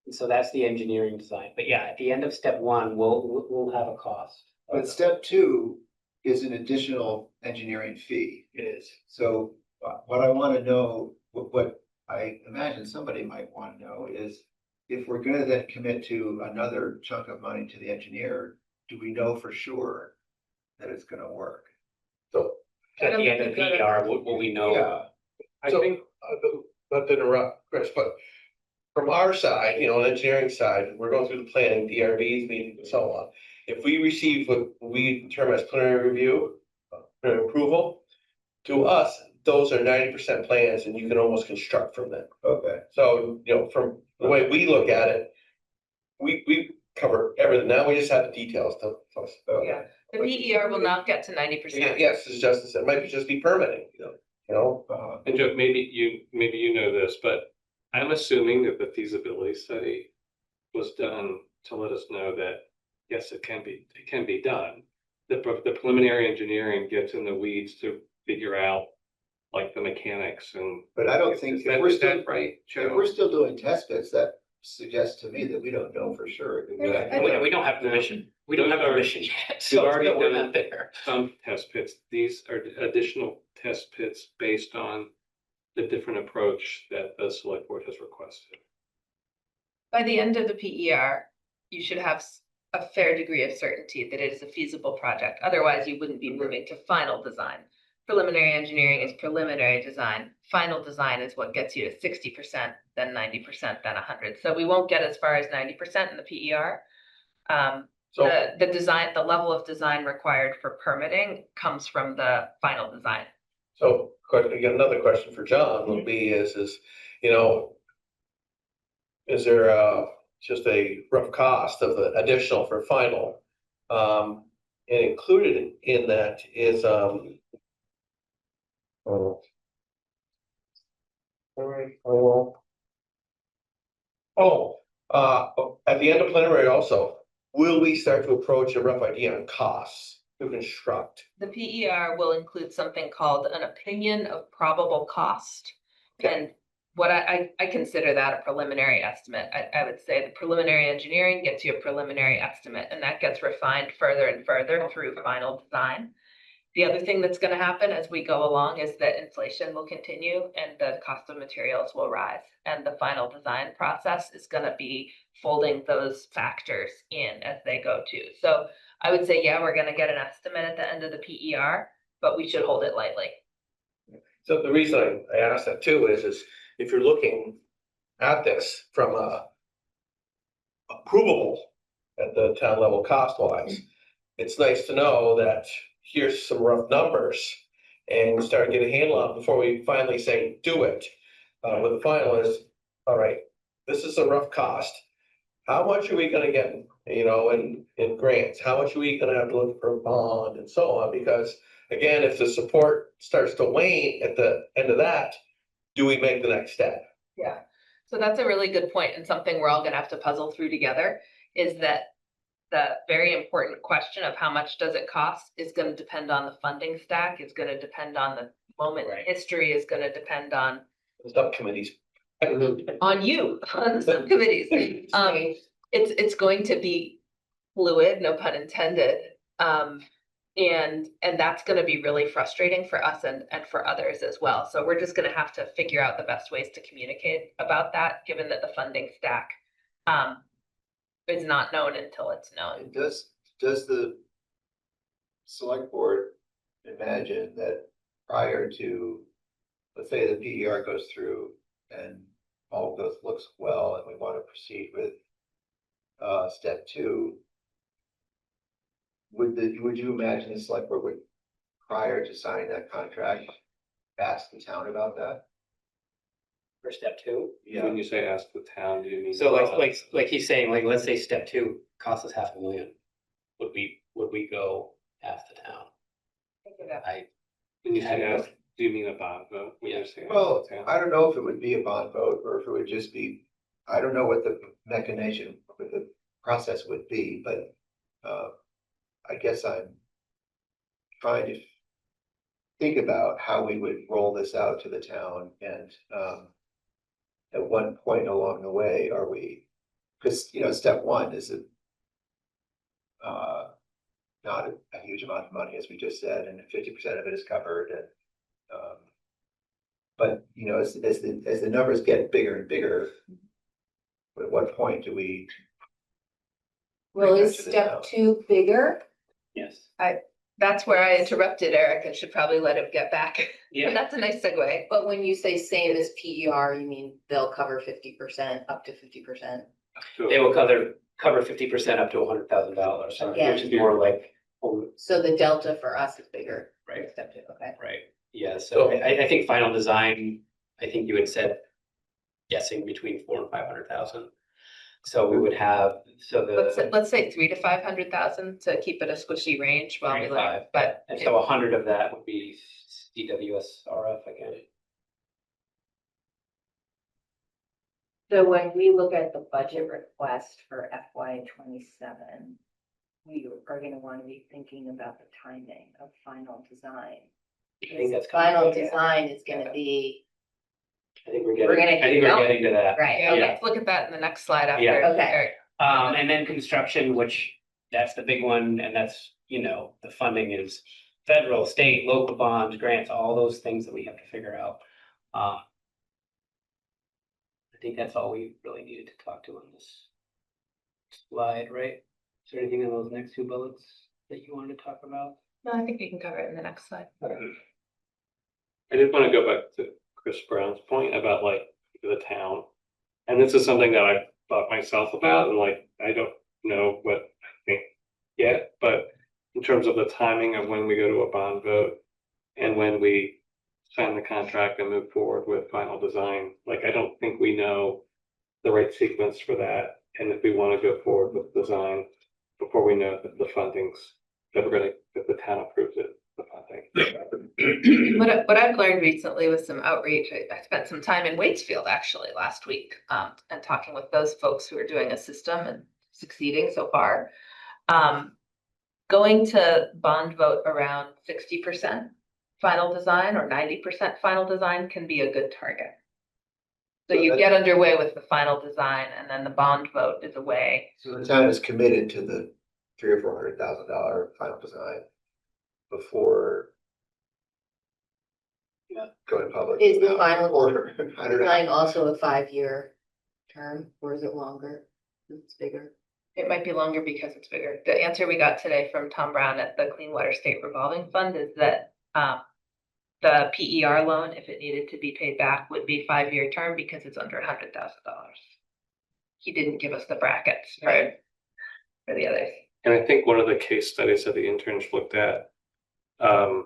And so that's the engineering design. But yeah, at the end of step 1, we'll have a cost. But step 2 is an additional engineering fee. It is. So what I want to know, what I imagine somebody might want to know is, if we're gonna then commit to another chunk of money to the engineer, do we know for sure that it's gonna work? So, At the end of the PER, will we know? yeah, I So- think not to interrupt, Chris, but from our side, you know, the engineering side, we're going through the planning, DRVs, meetings and so on. If we receive what we term as preliminary review, preliminary approval, to us, those are 90% plans and you can almost construct from them. Okay. So, you know, from the way we look at it, we cover everything. Now we just have the details to. Yeah. The PER will not get to 90%. Yes, as Justin said, it might just be permitting, you know. And Joe, maybe you know this, but I'm assuming that the feasibility study was done to let us know that, yes, it can be done. The preliminary engineering gets in the weeds to figure out like the mechanics and. But I don't think, Is that right, if Joe? we're still doing test bits, that suggests to me that we don't know for sure. We don't have permission. We don't have permission yet, so already we're done not there. Some test pits, these are additional test pits based on the different approach that the select board has requested. By the end of the PER, you should have a fair degree of certainty that it is a feasible project. Otherwise, you wouldn't be moving to final design. Preliminary engineering is preliminary design. Final design is what gets you to 60%, then 90%, then 100. So we won't get as far as 90% in the PER. So The design, the level of design required for permitting comes from the final design. So, again, another question for John will be is, you know, is there just a rough cost of the additional for final? And included in that is, all right, at the end of preliminary also, will we start to approach a rough idea on costs to construct? The PER will include something called an opinion of probable cost. And what I consider that a preliminary estimate. I would say the preliminary engineering gets you a preliminary estimate, and that gets refined further and further through final design. The other thing that's going to happen as we go along is that inflation will continue and the cost of materials will rise. And the final design process is going to be folding those factors in as they go too. So I would say, yeah, we're going to get an estimate at the end of the PER, but we should hold it lightly. So the reason I asked that too is if you're looking at this from approvable at the town level cost wise, it's nice to know that here's some rough numbers and start to get a handle on it before we finally say, do it. With the final is, all right, this is a rough cost. How much are we gonna get, you know, in grants? How much are we gonna have to look for a bond and so on? Because again, if the support starts to wane at the end of that, do we make the next step? Yeah, so that's a really good point, and something we're all gonna have to puzzle through together is that the very important question of how much does it cost is gonna depend on the funding stack, it's gonna depend on the moment in Right. history, is gonna depend on Subcommittees. on you, on the subcommittees. It's going to be fluid, no pun intended. And that's gonna be really frustrating for us and for others as well. So we're just gonna have to figure out the best ways to communicate about that, given that the funding stack is not known until it's known. And does the select board imagine that prior to, let's say the PER goes through and all goes, looks well, and we want to proceed with step 2, would you imagine the select board would, prior to signing that contract, ask the town about that? For step 2. When you say ask the town, do you mean? So like he's saying, like, let's say step 2 costs us $500,000. Would we go ask the town? When you say ask, do you mean a bond vote? When you're saying ask Well, the town? I don't know if it would be a bond vote or if it would just be, I don't know what the mechanism, what the process would be, but I guess I'm trying to think about how we would roll this out to the town and at one point along the way, are we, because, you know, step 1 is not a huge amount of money, as we just said, and 50% of it is covered, and but, you know, as the numbers get bigger and bigger, at what point do we? Well, bring is that to the step town? 2 bigger? Yes. that's where I interrupted Eric and should probably let him get back. But Yeah, that's a nice segue. But when you say same as PER, you mean they'll cover 50%, up to 50%? they will cover 50% up to $100,000, which is more like, So the delta for us is bigger. right, Accepted, okay. right. Yeah, so I think final design, I think you had said guessing between 400 and 500,000. So we would have, so Let's say 300 to 500,000 to keep it a squishy range while 3 we to learn, 5. but. And so 100 of that would be CWS RF again. So when we look at the budget request for FY 27, we are gonna wanna be thinking about the timing of final design. I think that's Final coming. design is Yeah. gonna be, I think we're We're gonna getting, I think keep we're going. getting to that. right, Yeah, okay, let's look at that in the next slide after. Yeah. Okay. Eric. And then construction, which that's the big one, and that's, the funding is federal, state, local bonds, grants, all those things that we have to figure out. I think that's all we really needed to talk to on this slide, right? Is there anything in those next 2 bullets that you wanted to talk about? No, I think we can cover it in the next slide. I did want to go back to Chris Brown's point about like the town. And this is something that I thought myself about, and like, I don't know what I think yet, but in terms of the timing of when we go to a bond vote and when we sign the contract and move forward with final design, like, I don't think we know the right sequence for that. And if we want to go forward with design before we know that the funding's, that if the town approves it, the funding. What I've learned recently with some outreach, I spent some time in Waitsfield actually last week, and talking with those folks who are doing a system and succeeding so far. Going to bond vote around 60% final design or 90% final design can be a good target. So you get underway with the final design and then the bond vote is away. So the town is committed to the $300,000 or $400,000 final design before going public. Is the final Or, I don't know. design also a 5-year term, or is it longer? It's bigger. It might be longer because it's bigger. The answer we got today from Tom Brown at the Clean Water State Revolving Fund is that the PER loan, if it needed to be paid back, would be 5-year term because it's under $100,000. He didn't give us the brackets for the others. And I think one of the case studies that the interns looked at, I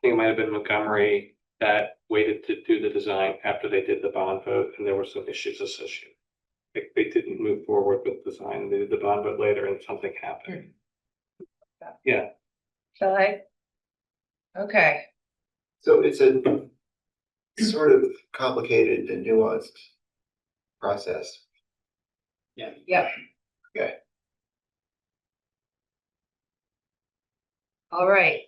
think it might have been Montgomery, that waited to do the design after they did the bond vote, and there were some issues associated. Like, they didn't move forward with design, they did the bond vote later and something happened. Yeah, Shall I? Okay. So it's a sort of complicated and nuanced process. Yep. Okay. All right.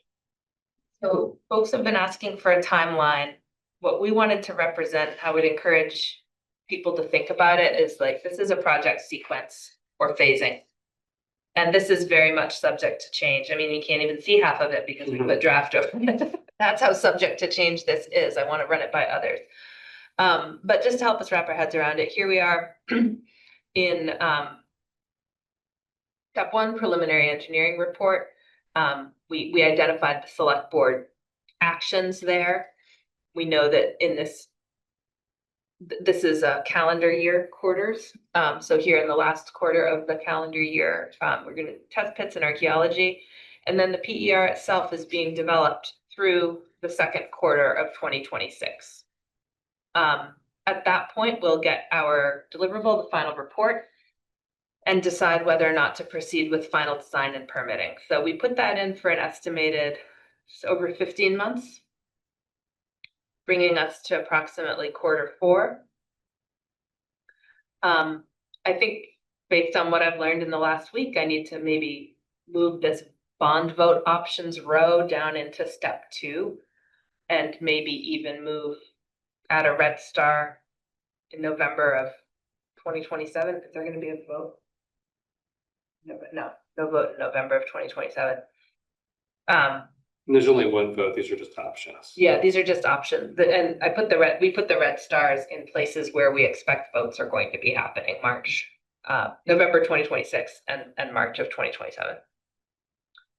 So folks have been asking for a timeline. What we wanted to represent, I would encourage people to think about it is like, this is a project sequence or phasing. And this is very much subject to change. I mean, you can't even see half of it because we put draft over it. That's how subject to change this is. I want to run it by others. But just to help us wrap our heads around it, here we are in step 1, preliminary engineering report. We identified the select board actions there. We know that in this is a calendar year quarters. So here in the last quarter of the calendar year, we're going to test pits and archaeology. And then the PER itself is being developed through the second quarter of 2026. At that point, we'll get our deliverable, the final report, and decide whether or not to proceed with final design and permitting. So we put that in for an estimated over 15 months, bringing us to approximately Q4. I think based on what I've learned in the last week, I need to maybe move this bond vote options row down into step 2 and maybe even move at a red star in November of 2027. Is there going to be a vote? No vote in November of 2027. and there's only one vote, these are just options. Yeah, these are just options. And we put the red stars in places where we expect votes are going to be happening, November 2026 and March of 2027.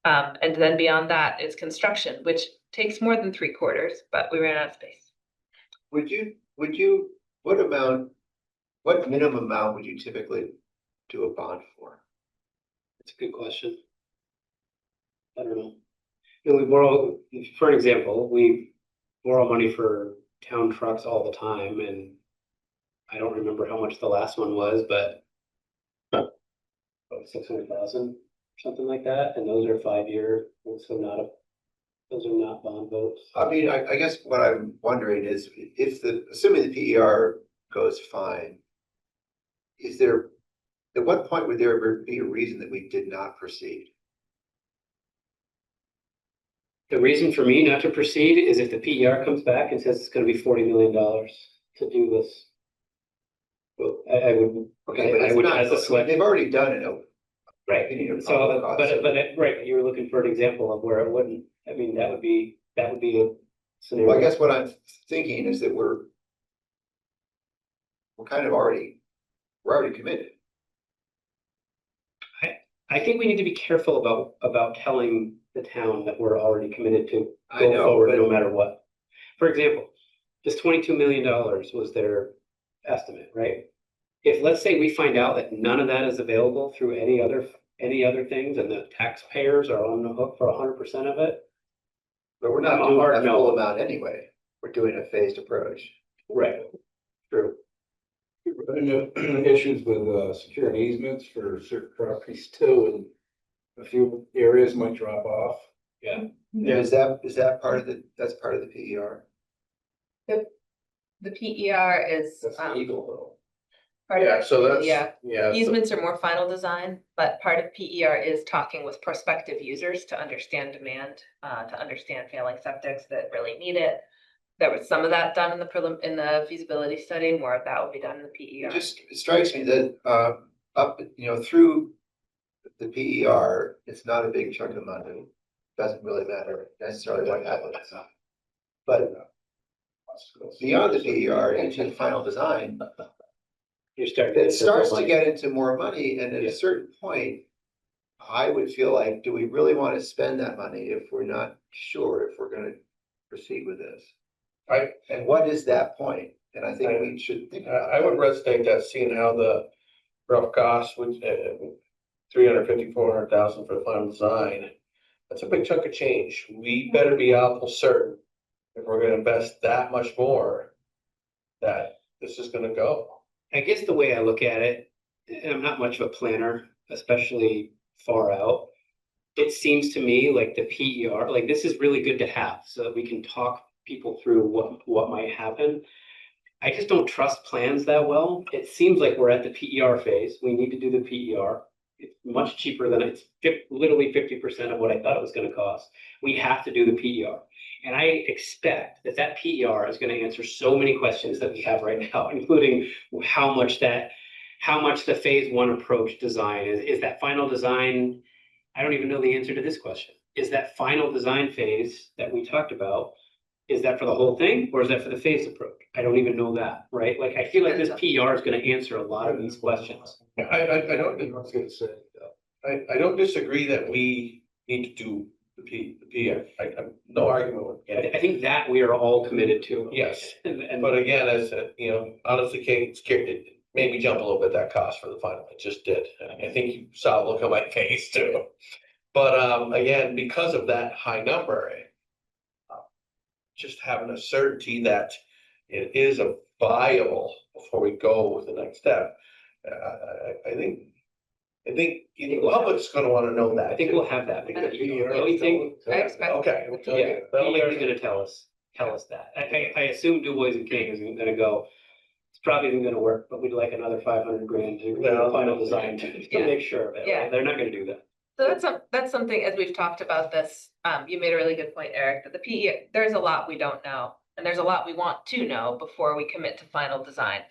And then beyond that is construction, which takes more than 3/4, but we ran out of space. Would you, what minimum amount would you typically do a bond for? That's a good question. I don't know. You know, we borrow, for example, we borrow money for town trucks all the time, and I don't remember how much the last one was, but 600,000, something like that, and those are 5-year, so those are not bond votes. I mean, I guess what I'm wondering is if assuming the PER goes fine, at what point would there ever be a reason that we did not proceed? The reason for me not to proceed is if the PER comes back and says it's gonna be $40 million to do this. Well, I would, Okay, but I it's would, not, as a select, they've already done it. right, opinion of so, public cost. right, you were looking for an example of where it wouldn't, I mean, that would be a scenario. Well, I guess what I'm thinking is that we're kind of already committed. I think we need to be careful about telling the town that we're already committed to I go know, forward but- no matter what. For example, this $22 million was their estimate, right? If, let's say, we find out that none of that is available through any other things, and the taxpayers are on the hook for 100% of it. But we're not I'm a doing hard that no. full amount anyway. We're doing a phased approach. Right. True. Issues with securing easements for certain properties too, and a few areas might drop off. Yeah. Is that part of that's part of the PER? The PER is, That's legal though. part of Yeah, it, so that's, yeah. yeah. so- Easements are more final design, but part of PER is talking with prospective users to understand demand, to understand failing septics that really need it. There was some of that done in the feasibility study, more of that will be done in the It PER. just strikes me that through the PER, it's not a big chunk of money. Doesn't really matter necessarily what happens. But beyond the PER, into the final design, You're starting to it get starts to money. get into more money, and at Yeah. a certain point, I would feel like, do we really want to spend that money if we're not sure if we're gonna proceed with this? Right. And what is that point? And I think we should think about. I would resonate that, seeing how the rough cost would, 350, 400,000 for the final design. That's a big chunk of change. We better be awful certain if we're gonna invest that much more, that this is gonna go. I guess the way I look at it, and I'm not much of a planner, especially far out. It seems to me like the PER, like this is really good to have so that we can talk people through what might happen. I just don't trust plans that well. It seems like we're at the PER phase. We need to do the PER. It's much cheaper than literally 50% of what I thought it was going to cost. We have to do the PER. And I expect that PER is going to answer so many questions that we have right now, including how much the phase 1 approach design is that final design. I don't even know the answer to this question. Is that final design phase that we talked about, is that for the whole thing, or is that for the phased approach? I don't even know that, right? Like, I feel like this PER is gonna answer a lot of these questions. I don't, I was gonna say, I don't disagree that we need to do the PER. I have no argument with I think that we are all committed to. Yes, And but again, as, honestly, Kate, it made me jump a little bit, that cost for the final, it just did. And I think you saw a look on my face too. But, again, because of that high number, just having a certainty that it is a viable before we go with the next step. I think the public's gonna wanna know that. I think we'll have that, because the only thing, I expect. Okay. yeah, That'll PER make is gonna tell us that. I assume Du Bois and King isn't gonna go, it's probably isn't gonna work, but we'd like another 500 grand to Yeah. final design to Yeah. make sure of it. Yeah. They're not gonna do that. So that's something, as we've talked about this, you made a really good point, Eric, that the PE, there's a lot we don't know. And there's a lot we want to know before we commit to final design.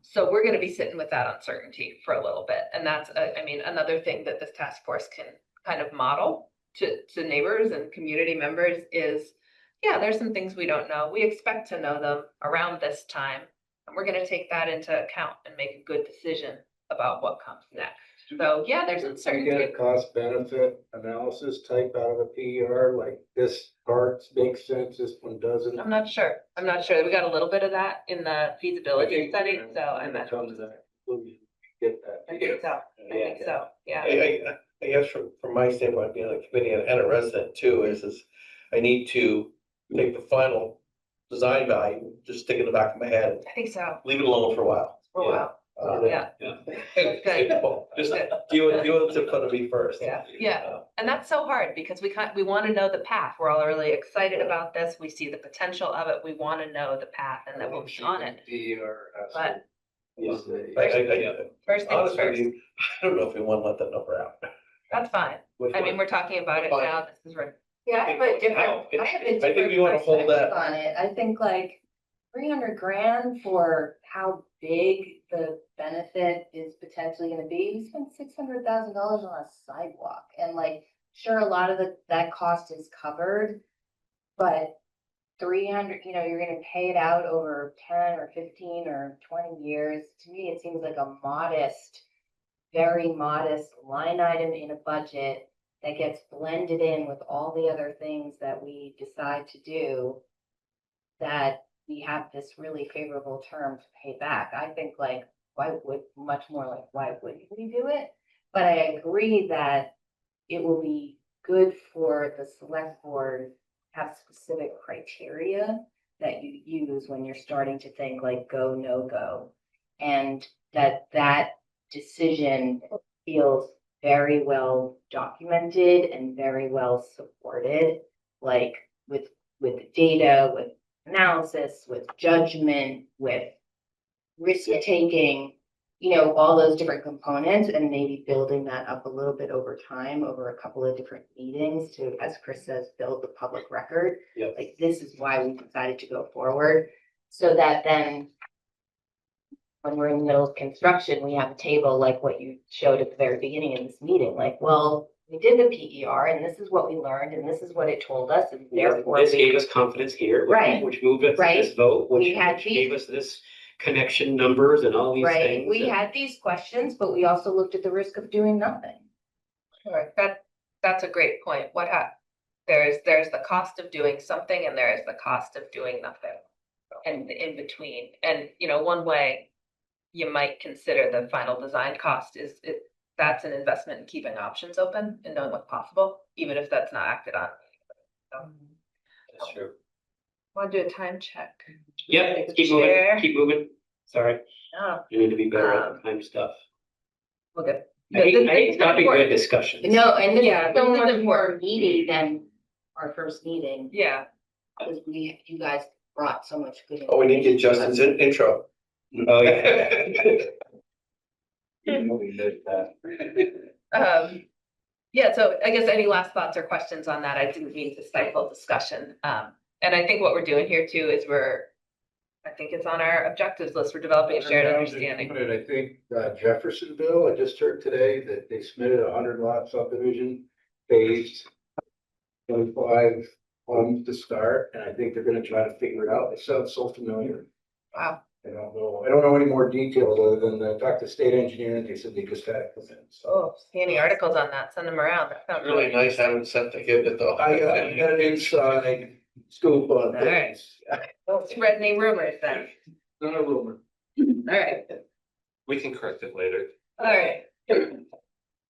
So we're gonna be sitting with that uncertainty for a little bit. And that's, another thing that this task force can kind of model to neighbors and community members is, yeah, there's some things we don't know. We expect to know them around this time. And we're gonna take that into account and make a good decision about what comes next. So, yeah, there's You uncertainty. get a cost benefit analysis type out of a PER, like this part makes sense, this one doesn't. I'm not sure. We got a little bit of that in the feasibility study, so I'm not. Come to that conclusion, get that. I think so. I think so, yeah. I guess from my standpoint, being on the committee and a resident too, is I need to take the final design value, just stick it in the back of my head, I think so. leave it alone for a while. For a while. Yeah. Just deal with it in front of me first. Yeah. And that's so hard because we want to know the path. We're all really excited about this. We see the potential of it. We want to know the path and that we'll be on it. But first things Honestly, first. I don't know if we want to let that number out. That's fine. I mean, we're talking about it Fine. now. This is right. Yeah, I have a different, I have a I think different we wanna hold perspective that. on it. I think like 300 grand for how big the benefit is potentially gonna be. We spent $600,000 on a sidewalk and like, sure, a lot of that cost is covered. But 300, you're gonna pay it out over 10 or 15 or 20 years. To me, it seems like a modest, very modest line item in a budget that gets blended in with all the other things that we decide to do, that we have this really favorable term to pay back. I think like, why wouldn't we do it? But I agree that it will be good for the select board to have specific criteria that you use when you're starting to think like go, no go. And that decision feels very well documented and very well supported, like with data, with analysis, with judgment, with risk taking, all those different components, and maybe building that up a little bit over time, over a couple of different meetings to, as Chris says, build the public record. Yep. Like, this is why we decided to go forward, so that then when we're in the middle of construction, we have a table like what you showed at the very beginning of this meeting, like, well, we did the PER and this is what we learned and this is what it told us, and therefore This gave us confidence here. Right. Which moved us to Right. this vote, We had which gave us this connection numbers and all these right, things. we had these questions, but we also looked at the risk of doing nothing. Sure, that's a great point. There's the cost of doing something and there is the cost of doing nothing. And in between, and one way you might consider the final design cost is that's an investment in keeping options open and knowing what's possible, even if that's not acted on. So, That's true. want to do a time check? Yeah, Take the keep moving. Sorry, Oh, you need to be better at the time stuff. we'll get. I hate stopping good discussions. No, and this Yeah, is so this is much more important. meaty than our first meeting, Yeah, because you guys brought so much good. Oh, we need to get information. Justin's intro. Oh, yeah. Yeah, so I guess any last thoughts or questions on that? I didn't mean to stifle discussion. And I think what we're doing here too is I think it's on our objectives list. We're developing a shared understanding. I think Jeffersonville, I just heard today that they submitted 100 lot subdivision phased 25 homes to start, and I think they're gonna try to figure it out. It sounds so familiar. Wow. I don't know any more details other than I talked to state engineer and they said they just had it. So Oh, see any articles on that? Send them around. That sounds Really nice having sent to give it though. I got an inside scoop on All right. things. Don't spread any rumors then. Not a rumor. All right, We can correct it later. all right.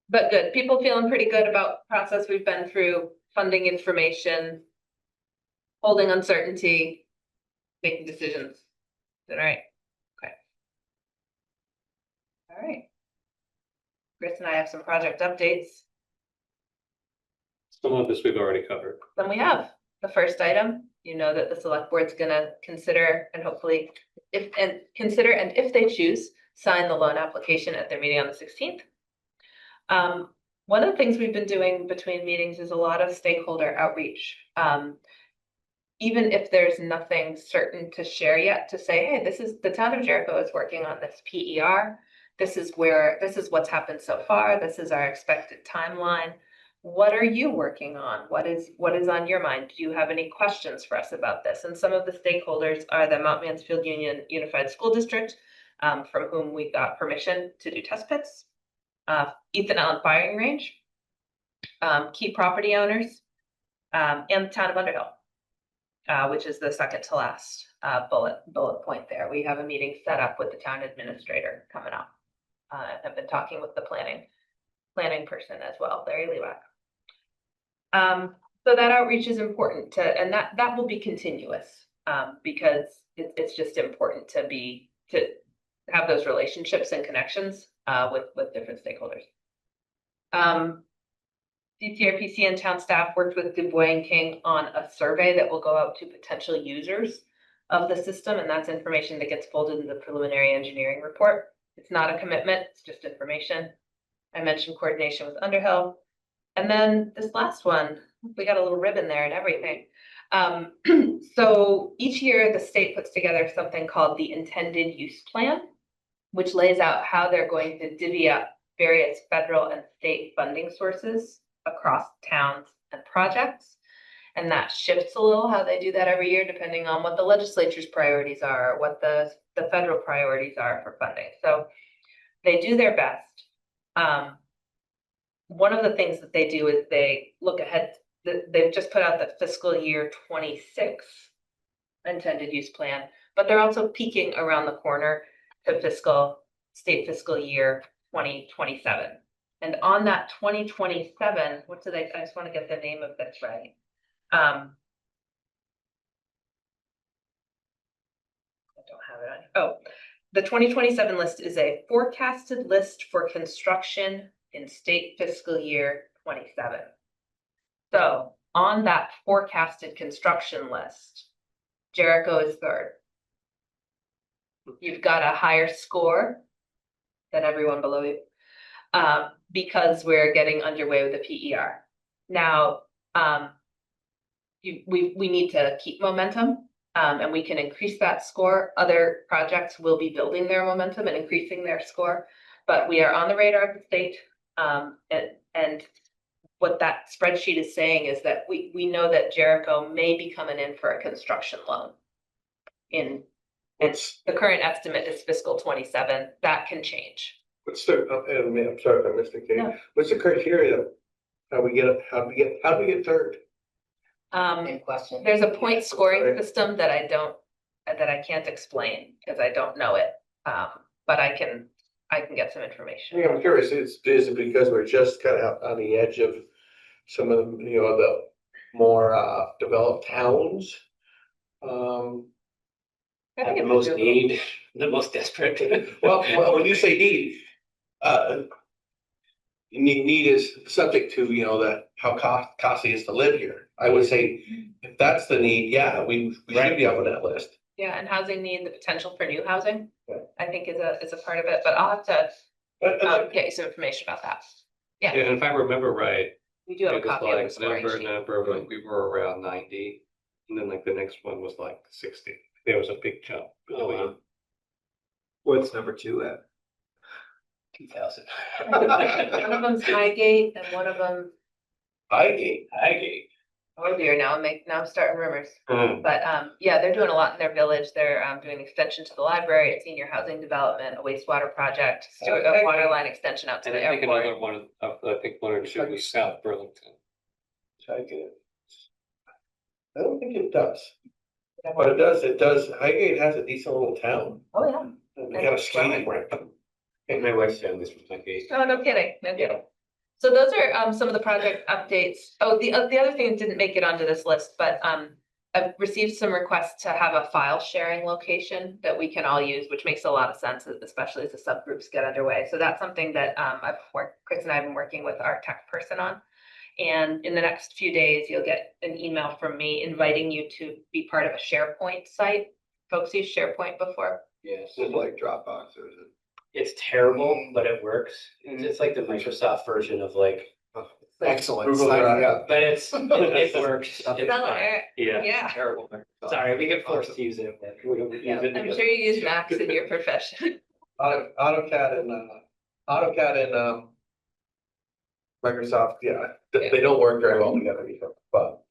But good. People feeling pretty good about the process we've been through, funding information, holding uncertainty, making decisions. All right. Okay. All right. Chris and I have some project updates. Some of this we've already covered. Then we have the first item, that the select board's gonna consider and hopefully consider and if they choose, sign the loan application at their meeting on the 16th. One of the things we've been doing between meetings is a lot of stakeholder outreach. Even if there's nothing certain to share yet, to say, hey, this is the town of Jericho is working on this PER. This is what's happened so far. This is our expected timeline. What are you working on? What is on your mind? Do you have any questions for us about this? And some of the stakeholders are the Mount Mansfield Union Unified School District, from whom we got permission to do test pits. Ethan Allen Firing Range, key property owners, and the town of Underhill, which is the second to last bullet point there. We have a meeting set up with the town administrator coming up. I've been talking with the planning person as well, Larry Lewack. So that outreach is important and that will be continuous, because it's just important to have those relationships and connections with different stakeholders. DCRPC and town staff worked with Dubois and King on a survey that will go out to potential users of the system, and that's information that gets folded in the preliminary engineering report. It's not a commitment, it's just information. I mentioned coordination with Underhill. And then this last one, we got a little ribbon there and everything. So each year the state puts together something called the intended use plan, which lays out how they're going to divvy up various federal and state funding sources across towns and projects. And that shifts a little how they do that every year, depending on what the legislature's priorities are, what the federal priorities are for funding. So they do their best. One of the things that they do is they look ahead. They've just put out the fiscal year 26 intended use plan, but they're also peeking around the corner to state fiscal year 2027. And on that 2027, I just want to get the name of this right. I don't have it on. Oh, the 2027 list is a forecasted list for construction in state fiscal year 27. So on that forecasted construction list, Jericho is third. You've got a higher score than everyone below you, because we're getting underway with the PER. Now, we need to keep momentum, and we can increase that score. Other projects will be building their momentum and increasing their score, but we are on the radar of the state. And what that spreadsheet is saying is that we know that Jericho may be coming in for a construction loan. The current estimate is fiscal 27. That can change. What's the, I'm sorry if I missed it, Kate. No. What's the criteria? How do we get third? Good question. There's a point scoring system that I can't explain because I don't know it. But I can get some information. Yeah, I'm curious, is it because we're just kind of on the edge of some of the, the more developed towns? I think The it's most doable. need, the most desperate. Well, when you say need, need is subject to, how costly it is to live here. I would say if that's the need, yeah, we should be up on that list. Yeah, and housing need, the potential for new housing, Yeah. I think is a part of it, but I'll have to get you some information about that. Yeah, and if I remember right, We do have a it was copy of the like scoring sheet. like we were around 90, and then like the next one was like 60. There was a big jump. Oh, wow. What's number 2 at? 2000. One of them's Highgate and one of them, Highgate. oh dear, now I'm starting rumors. Mm. But yeah, they're doing a lot in their village. They're doing an extension to the library, a senior housing development, a wastewater project, a water line extension out to And the I think airport. another one, I think one or two was South Burlington. Highgate. I don't think it does. But it does, Highgate has a decent little town. Oh, yeah. They got a skating rink. My wife's family's from Highgate. Oh, no kidding, no kidding. So those are some of the project updates. Oh, the other thing that didn't make it onto this list, but I've received some requests to have a file sharing location that we can all use, which makes a lot of sense, especially as the subgroups get underway. So that's something that Chris and I have been working with our tech person on. And in the next few days, you'll get an email from me inviting you to be part of a SharePoint site. Folks used SharePoint before. Yes. Is it like Dropbox or is it? It's terrible, but it works. It's like the Microsoft version of like. Excellent. Google Sign Drive. me up. But it works. It's fine. Yeah. Yeah, Terrible. Sorry, we get forced to use it. We don't use yeah. it I'm together. sure you use Macs in your profession. AutoCAD and Microsoft, yeah, they don't work very well together either, but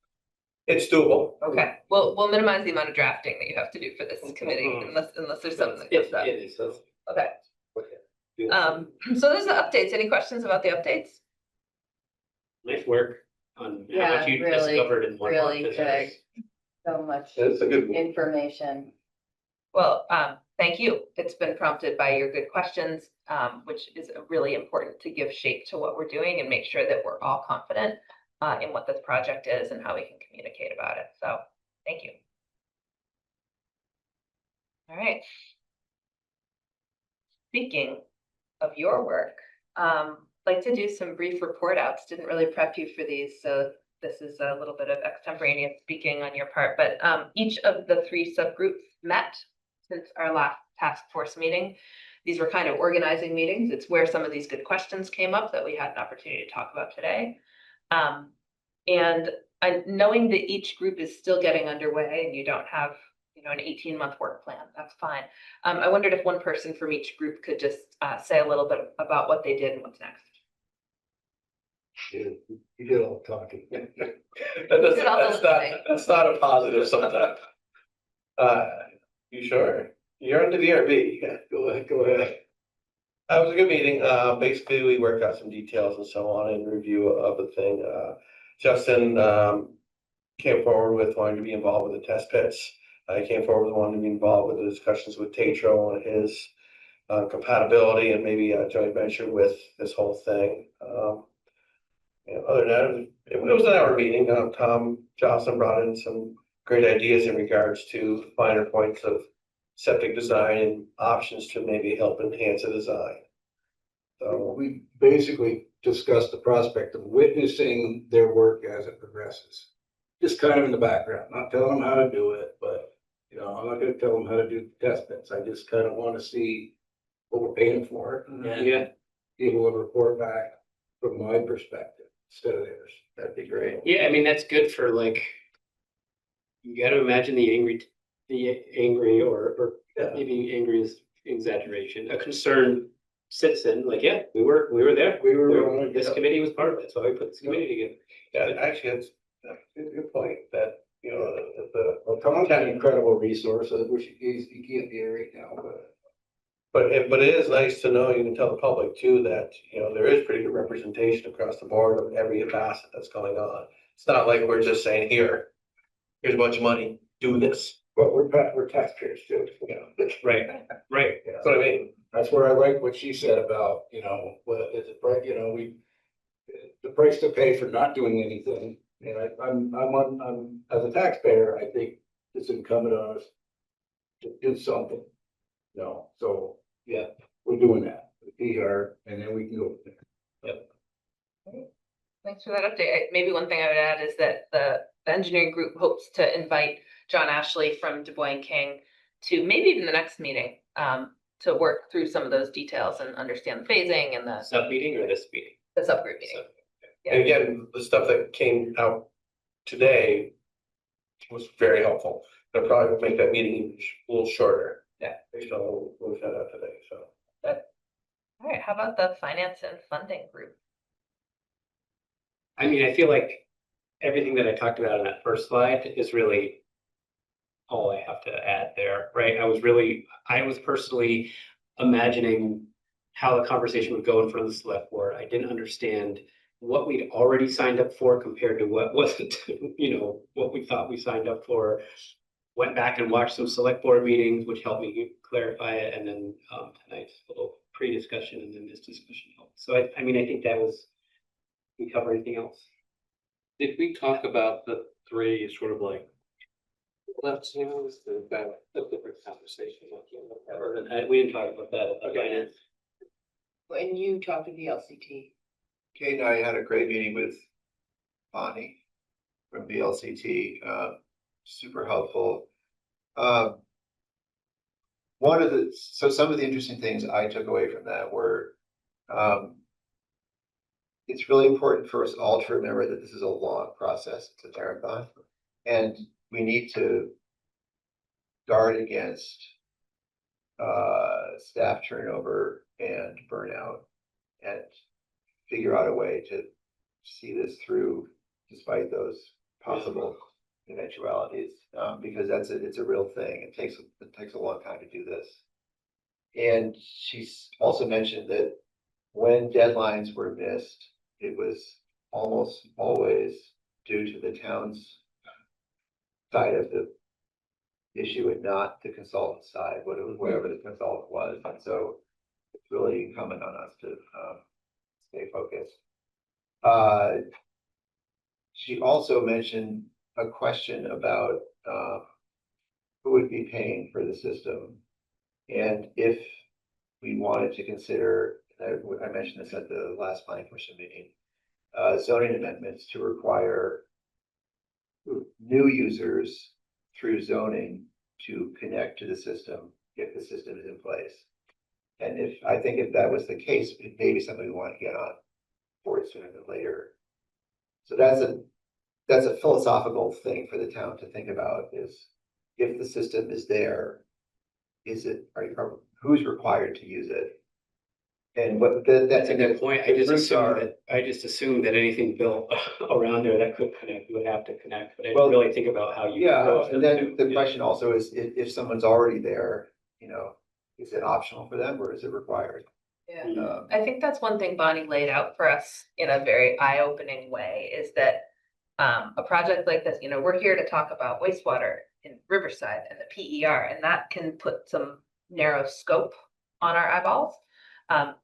it's doable. Okay, well, we'll minimize the amount of drafting that you have to do for this committee unless there's something that comes up. It is. Okay. So there's the updates. Any questions about the updates? Nice work on how Yeah, much you really, discovered in one month. really This good. is- So much It's a good. information. Well, thank you. It's been prompted by your good questions, which is really important to give shape to what we're doing and make sure that we're all confident in what this project is and how we can communicate about it. So thank you. All right. Speaking of your work, I'd like to do some brief report outs. Didn't really prep you for these, so this is a little bit of extemporaneous speaking on your part, but each of the 3 subgroups met since our last task force meeting. These were kind of organizing meetings. It's where some of these good questions came up that we had an opportunity to talk about today. And knowing that each group is still getting underway and you don't have, an 18-month work plan, that's fine. I wondered if one person from each group could just say a little bit about what they did and what's next. You did all the talking. That's not a positive sometimes. You sure? You're on the VRB. Yeah, go ahead. It was a good meeting. Basically, we worked out some details and so on and review of the thing. Justin, came forward with wanting to be involved with the test pits. I came forward with wanting to be involved with the discussions with Tatro and his compatibility and maybe a joint venture with this whole thing. Other than that, it was an hour meeting. Tom Johnson brought in some great ideas in regards to finer points of septic design and options to maybe help enhance the design. So We basically discussed the prospect of witnessing their work as it progresses. Just kind of in the background, not telling them how to do it, but, I'm not gonna tell them how to do test pits. I just kind of want to see what we're paying for. And then Yeah, be able to report back from my perspective instead of theirs. That'd be great. yeah, I mean, that's good for like, you gotta imagine the angry or maybe angry is exaggeration, a concerned citizen, like, yeah, we were there. This committee was part of it, so I put this committee together. yeah, actually, it's a good point that, Well, Tom's an incredible resource. I wish he can't be here right now, but it is nice to know, you can tell the public too, that, there is pretty good representation across the board of every facet that's going on. It's not like we're just saying, here's a bunch of money, do this. but we're taxpayers too. Right, That's what I mean. That's where I like what she said about, what is it, the price to pay for not doing anything. And I'm, as a taxpayer, I think it's incumbent on us to do something. So, yeah, we're doing that, PR, and then we can go. Thanks for that update. Maybe one thing I would add is that the engineering group hopes to invite John Ashley from Du Bois and King to maybe even the next meeting to work through some of those details and understand the phasing and the sub meeting or this meeting? subgroup meeting. And again, the stuff that came out today was very helpful. It'll probably make that meeting a little shorter. Yeah. So we'll set that today, so. All right, how about the finance and funding group? I mean, I feel like everything that I talked about in that first slide is really all I have to add there, right? I was personally imagining how the conversation would go in front of the select board. I didn't understand what we'd already signed up for compared to what wasn't, what we thought we signed up for. Went back and watched some select board meetings, which helped me clarify it, and then tonight's little pre-discussion and then this discussion helped. So I mean, I think that was, we cover anything else? Did we talk about the 3 sort of like? That's, that different conversation. We didn't talk about that. Okay. When you talk to the LCT. Kate and I had a great meeting with Bonnie from VLCT, super helpful. Some of the interesting things I took away from that were, it's really important for us all to remember that this is a long process, it's a marathon, and we need to guard against staff turnover and burnout and figure out a way to see this through despite those possible eventualities, because it's a real thing. It takes a long time to do this. And she's also mentioned that when deadlines were missed, it was almost always due to the town's side of the issue and not the consultant side, whatever the consultant was. And so it's really incumbent on us to stay focused. She also mentioned a question about who would be paying for the system. And if we wanted to consider, I mentioned this at the last planning commission meeting, zoning amendments to require new users through zoning to connect to the system if the system is in place. And I think if that was the case, it may be something we want to get on for it sooner than later. So that's a philosophical thing for the town to think about is if the system is there, who's required to use it? And That's a good point. I just assumed that anything built around there that could connect would have to connect, but I didn't really think about how you. Yeah, and then the question also is if someone's already there, is it optional for them or is it required? Yeah, I think that's one thing Bonnie laid out for us in a very eye-opening way is that a project like this, we're here to talk about wastewater in Riverside and the PER, and that can put some narrow scope on our eyeballs.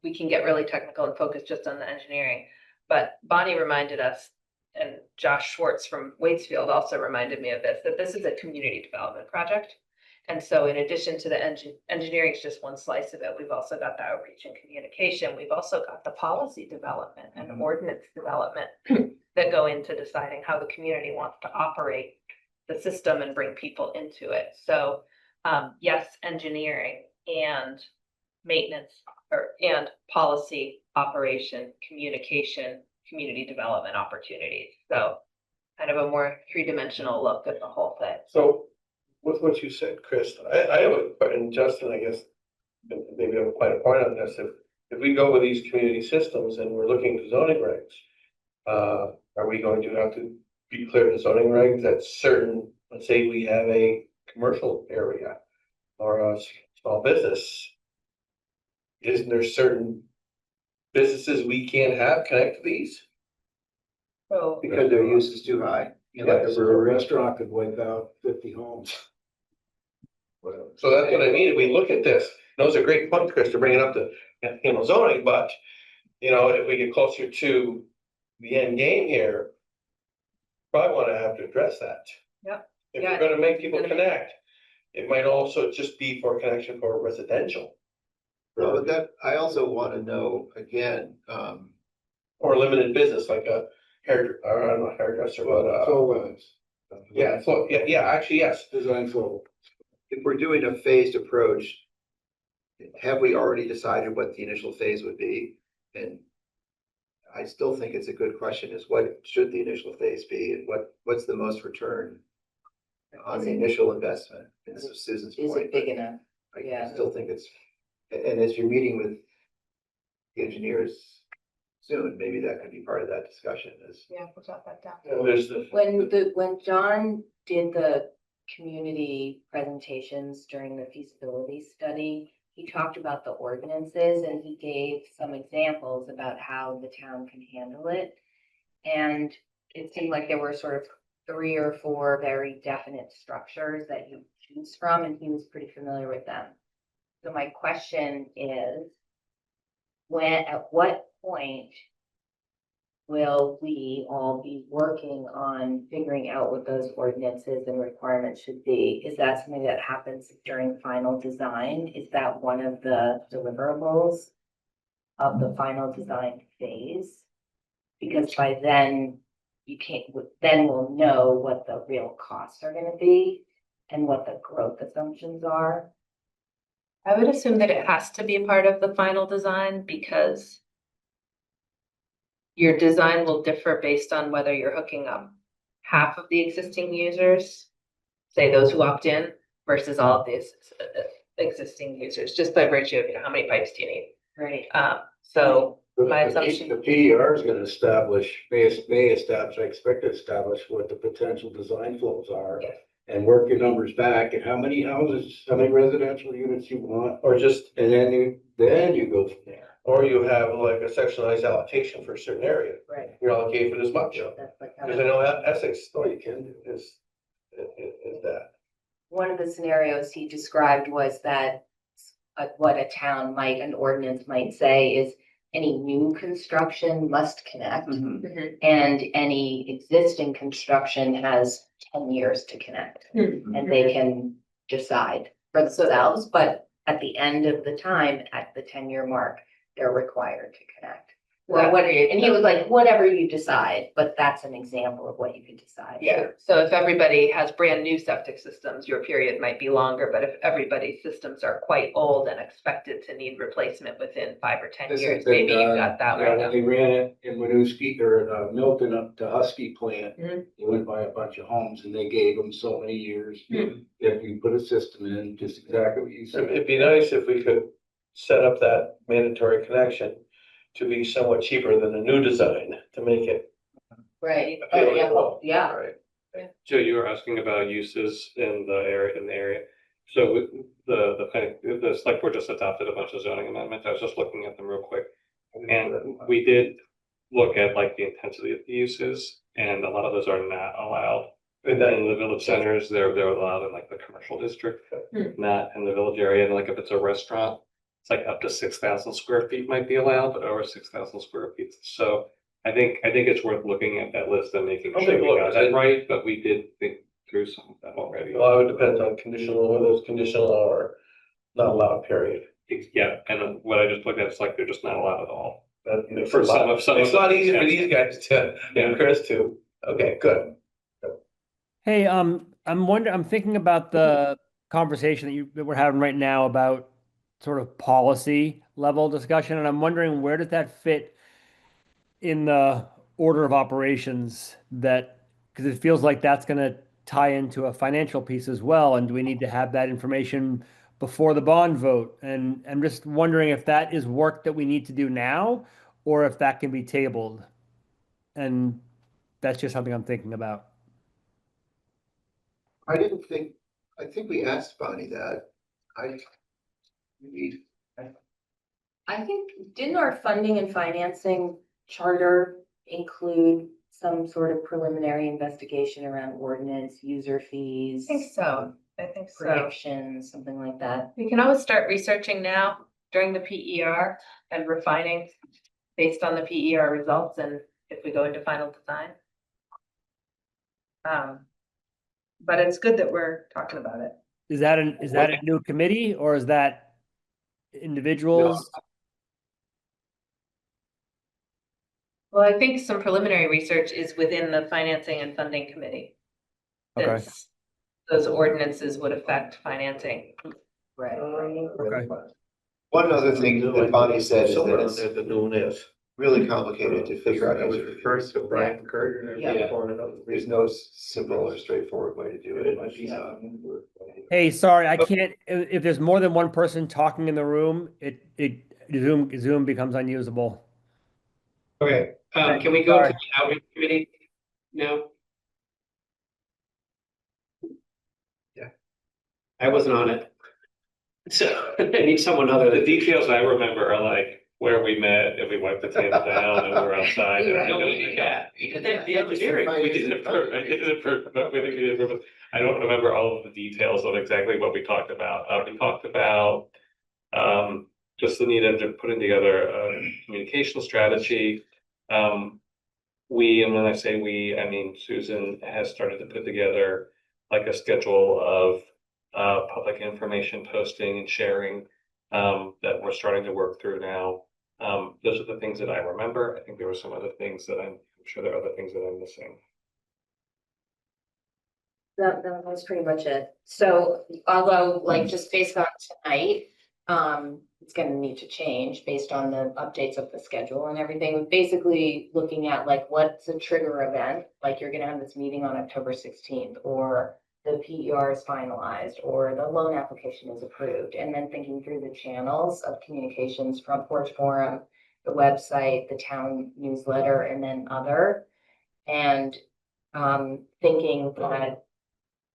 We can get really technical and focus just on the engineering. But Bonnie reminded us, and Josh Schwartz from Waitsfield also reminded me of this, that this is a community development project. And so in addition to the engineering is just one slice of it, we've also got the outreach and communication. We've also got the policy development and ordinance development that go into deciding how the community wants to operate the system and bring people into it. So yes, engineering and maintenance and policy, operation, communication, community development opportunities. So kind of a more three-dimensional look at the whole thing. So with what you said, Chris, I have and Justin, I guess, maybe have quite a point on this. If we go with these community systems and we're looking to zoning regs, are we going to have to be clear in zoning regs that certain, let's say we have a commercial area or a small business, isn't there certain businesses we can't have connect to these? So Because their use is too high. Yeah, So a restaurant could wipe out 50 homes. Whatever. So that's what I mean. If we look at this, those are great points, Chris, to bring it up to, zoning, but, if we get closer to the end game here, probably want to have to address that. Yep. If Yeah, we're gonna make people gonna be- connect, it might also just be for connection for residential. No, but I also want to know, again, Or limited business, like a or I don't know, hairdresser, but, Flow lines. yeah, actually, yes. Design flow. if we're doing a phased approach, have we already decided what the initial phase would be? And I still think it's a good question is what should the initial phase be and what's the most return on the initial investment? And this is Susan's Is point. it big enough? I Yeah. still think and as you're meeting with the engineers soon, maybe that could be part of that discussion is. Yeah, we'll jot that down. There's the, When John did the community presentations during the feasibility study, he talked about the ordinances and he gave some examples about how the town can handle it. And it seemed like there were sort of 3 or 4 very definite structures that you choose from, and he was pretty familiar with them. So my question is, at what point will we all be working on figuring out what those ordinances and requirements should be? Is that something that happens during final design? Is that one of the deliverables of the final design phase? Because by then then we'll know what the real costs are gonna be and what the growth assumptions are. I would assume that it has to be a part of the final design because your design will differ based on whether you're hooking up half of the existing users, say those who opt in, versus all of these existing users, just by virtue of, how many pipes do you need? Right. So The- my the assumption. The PER is gonna establish, may establish, I expect to establish what the potential design flows are. Yes. and work your numbers back and how many houses, how many residential units you want, Or just, and then you go from there. or you have like a sectionalized allocation for a certain area. Right. You're allocated for this much. That's like how- Because I know Essex, all you can do is that. One of the scenarios he described was that what a town might, an ordinance might say is any new construction must connect. Mhm. And any existing construction has 10 years to connect. And they can decide for themselves, but at the end of the time, at the 10-year mark, they're required to connect. Or what are you, and he was like, whatever you decide, but that's an example of what you could decide. Yeah, so if everybody has brand new septic systems, your period might be longer, but if everybody's systems are quite old and expected to need replacement within 5 or 10 This years, has been maybe you've done, got that yeah, when window. they ran it in Winooski or in Milton up to Husky plant. Mhm. They went by a bunch of homes and they gave them so many years. Hmm. If you put a system in, just exactly what you said. It'd be nice if we could set up that mandatory connection to be somewhat cheaper than a new design to make it. Right. appealing Oh, yeah, to all. yeah. Right. Joe, you were asking about uses in the area. So with the select board just adopted a bunch of zoning amendments. I was just looking at them real quick. And we did look at like the intensity of the uses, and a lot of those are not allowed. In the village centers, they're allowed in like the commercial district, not in the village area. And like if it's a restaurant, it's like up to 6,000 square feet might be allowed, but over 6,000 square feet. So I think it's worth looking at that list and making I'll sure take a we look got at it it. right, but we did think through some of that already. Well, it would depend on conditional, whether it's conditional or not allowed, period. Yeah, and what I just looked at, it's like they're just not allowed at all. That makes For it a lot- some of It's a lot them, easier for yeah. these guys to, Yeah. and Chris too. Okay, good. Hey, I'm thinking about the conversation that we're having right now about sort of policy level discussion, and I'm wondering where does that fit in the order of operations that, because it feels like that's gonna tie into a financial piece as well, and do we need to have that information before the bond vote? And I'm just wondering if that is work that we need to do now, or if that can be tabled. And that's just something I'm thinking about. I think we asked Bonnie that. We, I think, didn't our funding and financing charter include some sort of preliminary investigation around ordinance, user fees? I think so, I think so. Predictions, something like that. We can always start researching now during the PER and refining based on the PER results and if we go into final design. But it's good that we're talking about it. Is that a new committee or is that individuals? Well, I think some preliminary research is within the financing and funding committee. Okay. Since those ordinances would affect financing. Right. Okay. one other thing that Bonnie said is Somewhere that on it's there, the new one is. really complicated to figure out. I was answers. referring to Brian Courier. Yeah. There's no simple or straightforward way to do it. Hey, sorry, I can't, if there's more than one person talking in the room, Zoom becomes unusable. Okay, can we go to Sorry. the outreach committee now? Yeah. I wasn't on it. So I need someone other The than. details I remember are like where we met, if we wiped the table down and we were outside. and- Yeah. The engineering. We did it for, I don't remember all of the details of exactly what we talked about. We talked about just the need of putting together a communication strategy. And when I say we, I mean Susan has started to put together like a schedule of public information posting and sharing that we're starting to work through now. Those are the things that I remember. I think there were some other things that I'm sure there are other things that I'm missing. That was pretty much it. So although like just based on tonight, it's gonna need to change based on the updates of the schedule and everything. Basically looking at like what's a trigger event, like you're gonna have this meeting on October 16th, or the PER is finalized, or the loan application is approved, and then thinking through the channels of communications from Porch Forum, the website, the town newsletter, and then other. And thinking that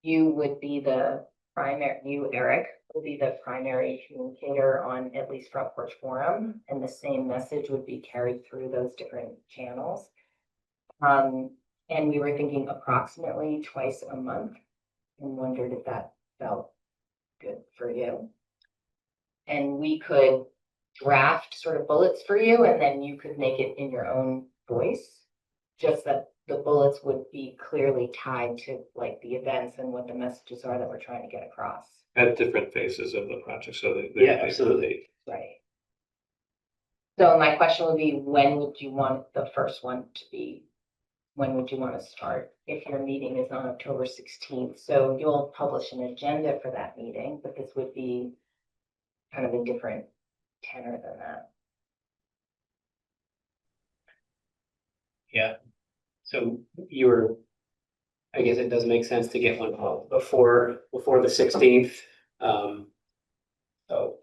you would be the primary, you, Eric, would be the primary communicator on at least Front Porch Forum, and the same message would be carried through those different channels. And we were thinking approximately twice a month, and wondered if that felt good for you. And we could draft sort of bullets for you, and then you could make it in your own voice. Just that the bullets would be clearly tied to like the events and what the messages are that we're trying to get across. At different phases of the project, so that. Yeah, absolutely. Right. So my question would be, when would you want the first one to be? When would you want to start? If your meeting is on October 16th, so you'll publish an agenda for that meeting, but this would be kind of a different tenor than that. Yeah. So I guess it does make sense to get one out before the 16th. So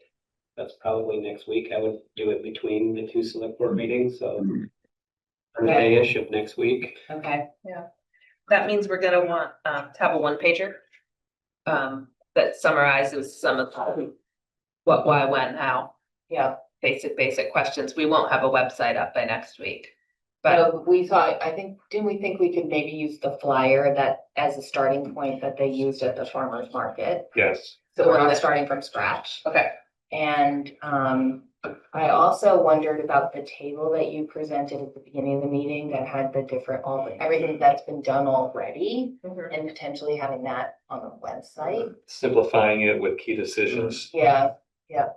that's probably next week. I would do it between the two select board meetings, so Thursday-ish of next week. Okay. That means we're gonna want to have a one pager. That summarizes some of the what, why, when, how, Yeah. basic questions. We won't have a website up by next week. But So we thought, didn't we think we could maybe use the flyer that as a starting point that they used at the farmer's market? Yes. So we're not starting from scratch. okay, And I also wondered about the table that you presented at the beginning of the meeting that had the different, everything that's been done already, and potentially having that on the website. Simplifying it with key decisions. Yeah. Yeah.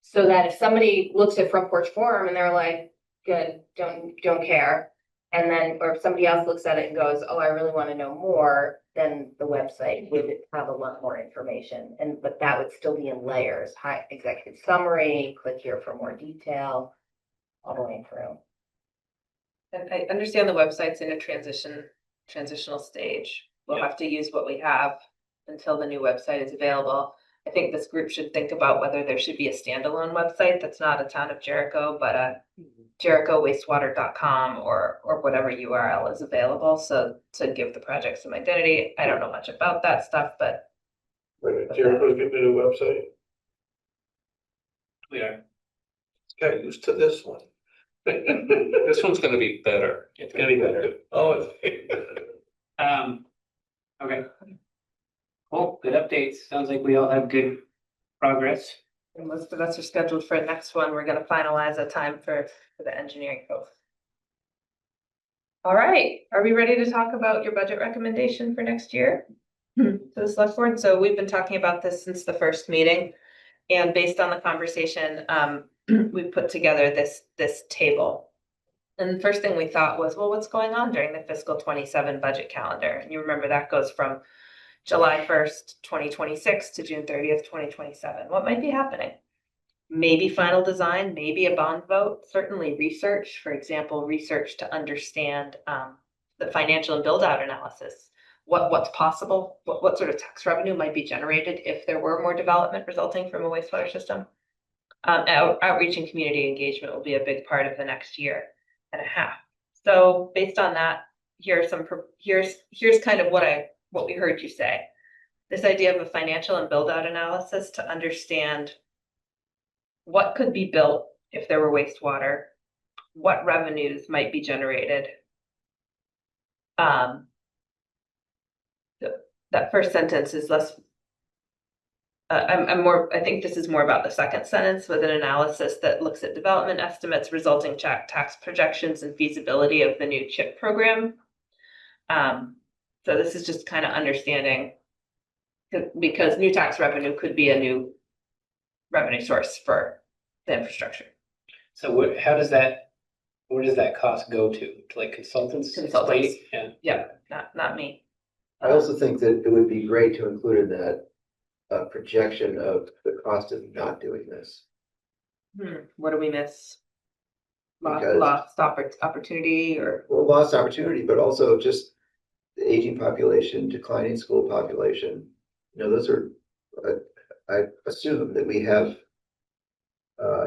So that if somebody looks at Front Porch Forum and they're like, good, don't care. And then, or if somebody else looks at it and goes, oh, I really want to know more, then the website would have a lot more information. But that would still be in layers, high executive summary, click here for more detail, all the way through. and I understand the website's in a transitional stage. We'll have to use what we have until the new website is available. I think this group should think about whether there should be a standalone website that's not a Town of Jericho, but a jerichowastewater.com or whatever URL is available. So to give the project some identity. I don't know much about that stuff, but Jericho's getting a new website. We are. Got used to this one. This one's gonna be better. It's gonna be better. Oh, Okay. Cool, good updates. Sounds like we all have good progress. and most of us are scheduled for the next one. We're gonna finalize a time for the engineering folks. All right, are we ready to talk about your budget recommendation for next year? To the select board, so we've been talking about this since the first meeting. And based on the conversation, we put together this table. And the first thing we thought was, well, what's going on during the fiscal 27 budget calendar? And you remember that goes from July 1st, 2026 to June 30th, 2027. What might be happening? Maybe final design, maybe a bond vote, certainly research, for example, research to understand the financial and build out analysis. What's possible, what sort of tax revenue might be generated if there were more development resulting from a wastewater system. Outreach and community engagement will be a big part of the next year and a half. So based on that, here's kind of what we heard you say. This idea of a financial and build out analysis to understand what could be built if there were wastewater, what revenues might be generated. That first sentence is less. I think this is more about the second sentence with an analysis that looks at development estimates, resulting tax projections and feasibility of the new CHIP program. So this is just kind of understanding because new tax revenue could be a new revenue source for the infrastructure. So where does that cost go to? Like consultants? Consultants. Explain? Yeah. Yeah, not me. I also think that it would be great to include in that a projection of the cost of not doing this. What do we miss? Because- Lost opportunity or? Well, lost opportunity, but also just the aging population, declining school population. You know, those are, I assume that we have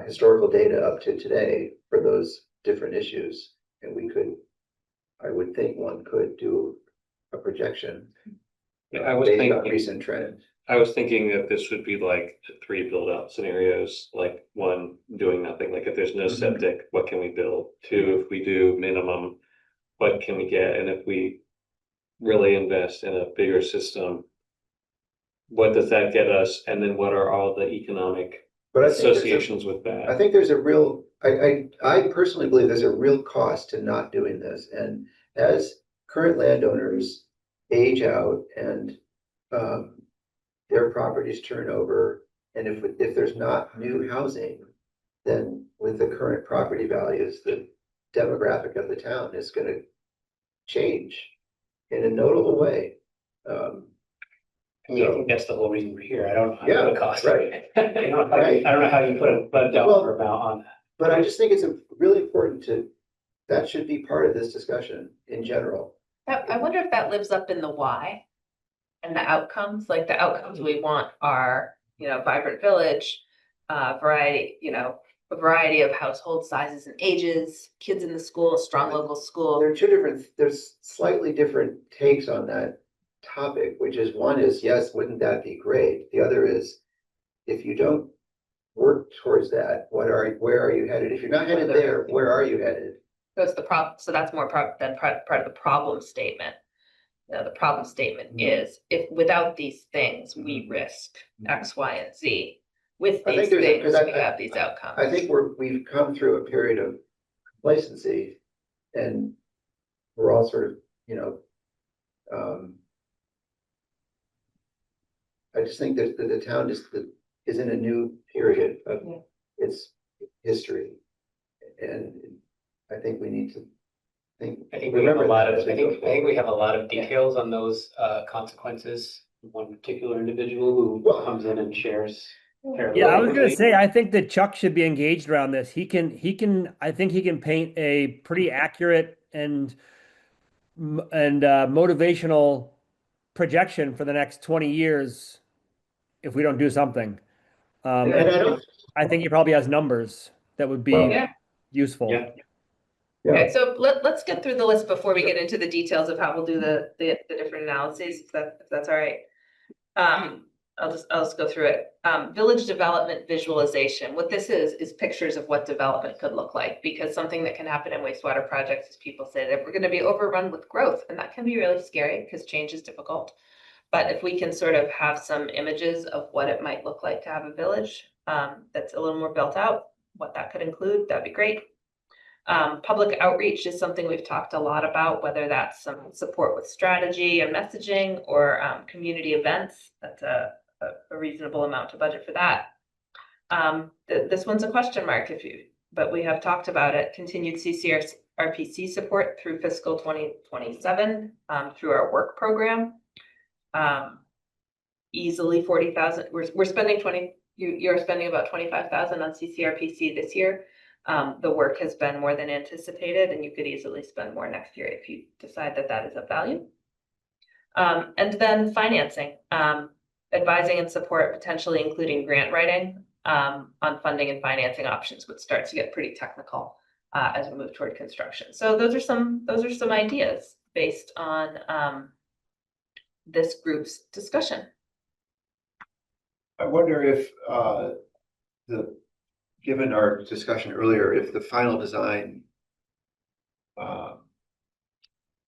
historical data up to today for those different issues. And we could, I would think one could do a projection. Yeah, I was based on thinking, recent trends. I was thinking that this would be like 3 build out scenarios, like 1, doing nothing, like if there's no Mhm. septic, what can we build? 2, if we do minimum, what can we get? And if we really invest in a bigger system, what does that get us? And then what are all the economic But I think there's a, associations with that? I think there's a real, I personally believe there's a real cost to not doing this. And as current landowners age out and their properties turn over, and if there's not new housing, then with the current property values, the demographic of the town is gonna change in a notable way. I mean, I think that's the whole reason we're here. I don't know how Yeah, to put a cost. right. I don't know how you put a dollar amount on that. But I just think it's really important that should be part of this discussion in general. I wonder if that lives up in the why and the outcomes, like the outcomes we want are, vibrant village, variety, a variety of household sizes and ages, kids in the school, strong local school. There are there's slightly different takes on that topic, which is, one is, yes, wouldn't that be great? The other is, if you don't work towards that, where are you headed? If you're not headed there, where are you headed? That's the problem. So that's more than part of the problem statement. The problem statement is if without these things, we risk X, Y, and Z. With I these think things, because we have these outcomes. I think we've come through a period of complacency, and we're all sort of, I just think that the town is in a new period of its history. And I think we need to think. I think we have a remember lot that of, as we I go think forward. we have a lot of details on those consequences. One particular individual who Well- comes in and shares. their Yeah, I was gonna ability. say, I think that Chuck should be engaged around this. I think he can paint a pretty accurate and motivational projection for the next 20 years if we don't do something. And And I don't, I think he probably has numbers that would Well, be Yeah. useful. Yeah. Okay, so let's get through the list before we get into the details of how we'll do the different analyses, if that's all right. I'll just go through it. Village development visualization. What this is pictures of what development could look like, because something that can happen in wastewater projects is people say that we're gonna be overrun with growth, and that can be really scary because change is difficult. But if we can sort of have some images of what it might look like to have a village, that's a little more built out, what that could include, that'd be great. Public outreach is something we've talked a lot about, whether that's some support with strategy and messaging or community events. That's a reasonable amount to budget for that. This one's a question mark but we have talked about it. Continued CCRPC support through fiscal 2027 through our work program. Easily 40,000. We're spending you're spending about 25,000 on CCRPC this year. The work has been more than anticipated, and you could easily spend more next year if you decide that is of value. And then financing, advising and support, potentially including grant writing on funding and financing options, which starts to get pretty technical as we move toward construction. So those are some ideas based on this group's discussion. I wonder if given our discussion earlier, if the final design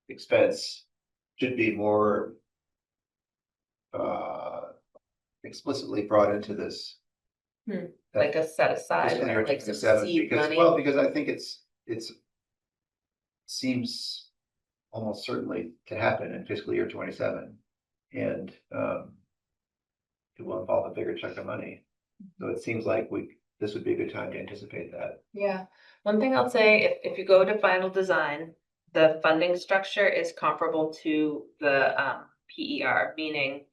expense should be more explicitly brought into this. Like a set aside, Fiscal year like some 27, seed because, money. well, because I think it's seems almost certainly to happen in fiscal year 27. And it will involve a bigger chunk of money. So it seems like this would be a good time to anticipate that. Yeah, one thing I'll say, if you go to final design, the funding structure is comparable to the PER, meaning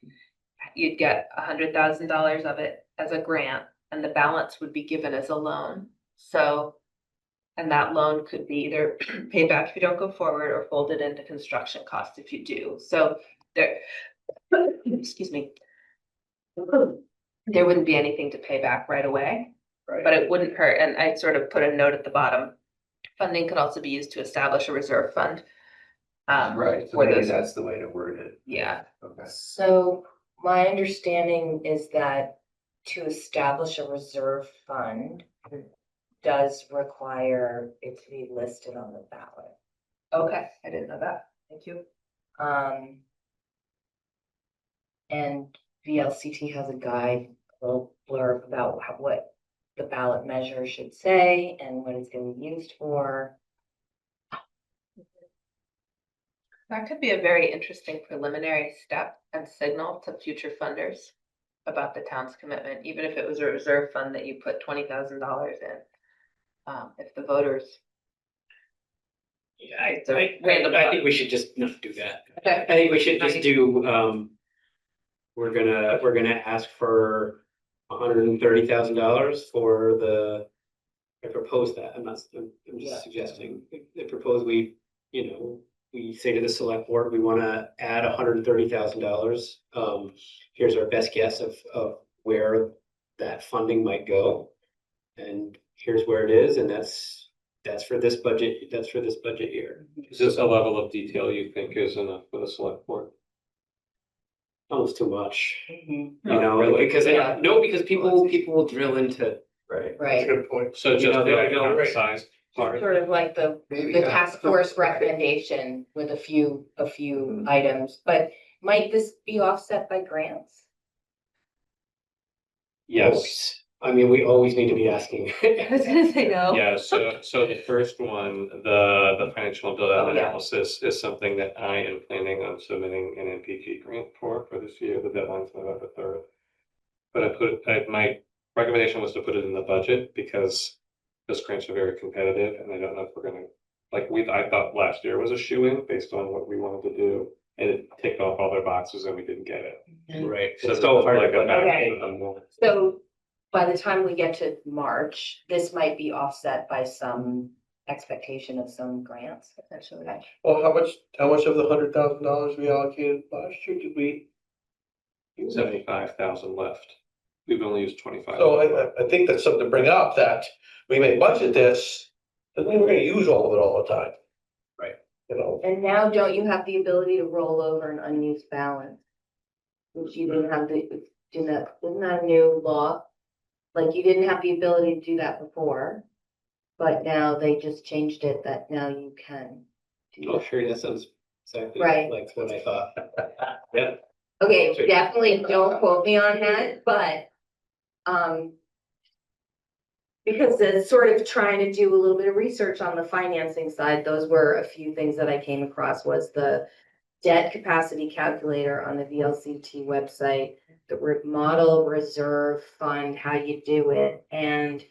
you'd get $100,000 of it as a grant, and the balance would be given as a loan. So, and that loan could be either paid back if you don't go forward or folded into construction costs if you do. So there, excuse me, there wouldn't be anything to pay back right away. Right. But it wouldn't hurt, and I sort of put a note at the bottom. Funding could also be used to establish a reserve fund Right, so for maybe those, that's the way to word it. yeah. Okay. So my understanding is that to establish a reserve fund does require it to be listed on the ballot. Okay, I didn't know that. Thank you. And VLCT has a guide, a little blurb about what the ballot measure should say and what it's gonna be used for. That could be a very interesting preliminary step and signal to future funders about the town's commitment, even if it was a reserve fund that you put $20,000 in. If the voters. Yeah, I think we should just not do that. Okay. I think we should just do, we're gonna ask for $130,000 for the, I propose that, I'm Yeah. just suggesting, I propose we, we say to the select board, we wanna add $130,000. Here's our best guess of where that funding might go. And here's where it is, and that's for this budget year. Is this a level of detail you think is enough for the select board? Almost too much, No, really? because, Yeah. because people will drill into. Right. Right. Good point. So just You know, the they'll go, account right. size part. Sort of like the Maybe. task force recommendation with a few items, but might this be offset by grants? Yes. I mean, we always need to be asking. I was gonna say no. Yeah, so the first one, the financial build out Oh, yeah. analysis is something that I am planning on submitting an NPG grant for this year. The deadline's November 3rd. But my recommendation was to put it in the budget because those grants are very competitive and I don't know if we're gonna, I thought last year was a shoo-in based on what we wanted to do. And it ticked off all their boxes and we didn't get it. Right, So it's so hard like to a back Okay. end on more. So by the time we get to March, this might be offset by some expectation of some grants potentially. Well, how much of the $100,000 we allocated last year did we? 75,000 left. We've only used 25. So I think that's something to bring up, that we may budget this, doesn't mean we're gonna use all of it all the time. Right. And now don't you have the ability to roll over an unused balance? Which you didn't have isn't that a new law? Like you didn't have the ability to do that before, but now they just changed it that now you can. do Oh, that. sure, that sounds exactly Right. like what I thought. Yeah, Okay, definitely don't quote me on that, but, because it's sort of trying to do a little bit of research on the financing side, those were a few things that I came across was the debt capacity calculator on the VLCT website, the model reserve fund, how you do it, and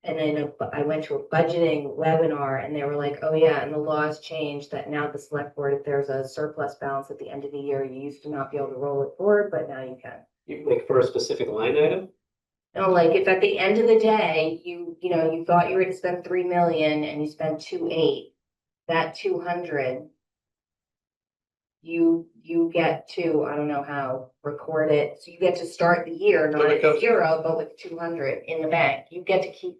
then I went to a budgeting webinar and they were like, oh yeah, and the laws changed that now the select board, if there's a surplus balance at the end of the year, you used to not be able to roll it forward, but now you can. like for a specific line item? No, like if at the end of the day, you thought you were gonna spend 3 million and you spent 2.8, that 200. You get to, I don't know how, record it, so you get to start the year not There it at goes. 0, but with 200 in the bank. You get to keep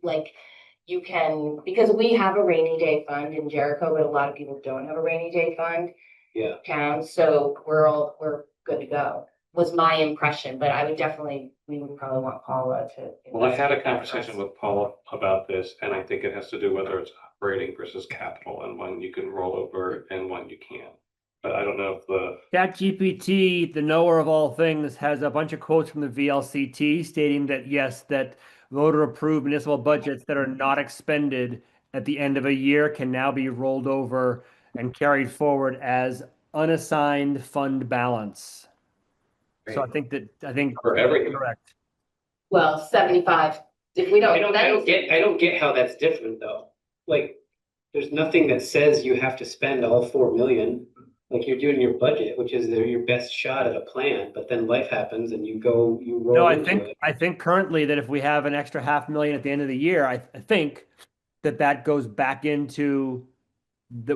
you can, because we have a rainy day fund in Jericho, but a lot of people don't have a rainy day fund. Yeah. Town, so we're good to go, was my impression, but we would probably want Paula to. Well, I had a investigate that for conversation us. with Paula about this, and I think it has to do whether it's operating versus capital and when you can roll over and when you can't. But I don't know if the, ChatGPT, the knower of all things, has a bunch of quotes from the VLCT stating that yes, that voter approved municipal budgets that are not expended at the end of a year can now be rolled over and carried forward as unassigned fund balance. So I think for everything. correct. Well, 75, if we don't. I don't get how that's different though. Like, there's nothing that says you have to spend all 4 million. Like you're doing your budget, which is your best shot at a plan, but then life happens and you roll No, into it. I think currently that if we have an extra 500,000 at the end of the year, I think that goes back into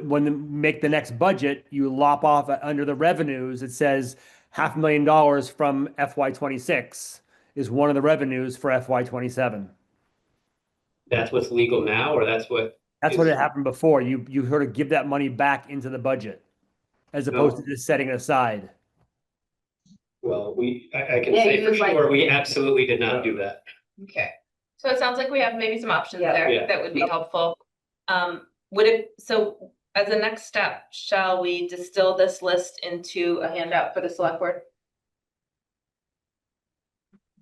when they make the next budget, you lop off under the revenues. It says $500,000 from FY26 is one of the revenues for FY27. That's what's legal now, or that's what? That's what had happened before. You sort of give that money back into the budget. as opposed to just setting it aside. Well, I can Yeah, say you for would like- sure, we absolutely did not do that. Okay, so it sounds like we have maybe some options Yeah. there Yeah. that would be helpful. So as a next step, shall we distill this list into a handout for the select board?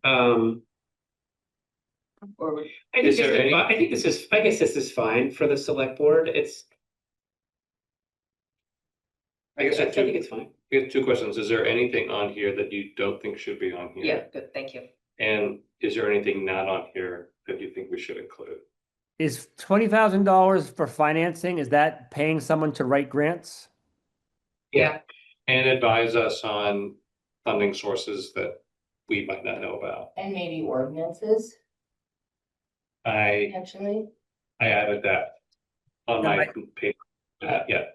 Or would- I Is think there any- I think I guess this is fine for the select board. I guess I think it's fine. I have two questions. Is there anything on here that you don't think should be on here? Yeah, good, thank you. And is there anything not on here that you think we should include? Is $20,000 for financing, is that paying someone to write grants? Yeah, And advise us on funding sources that we might not know about. And maybe ordinances, I potentially. added that on my page. Yeah,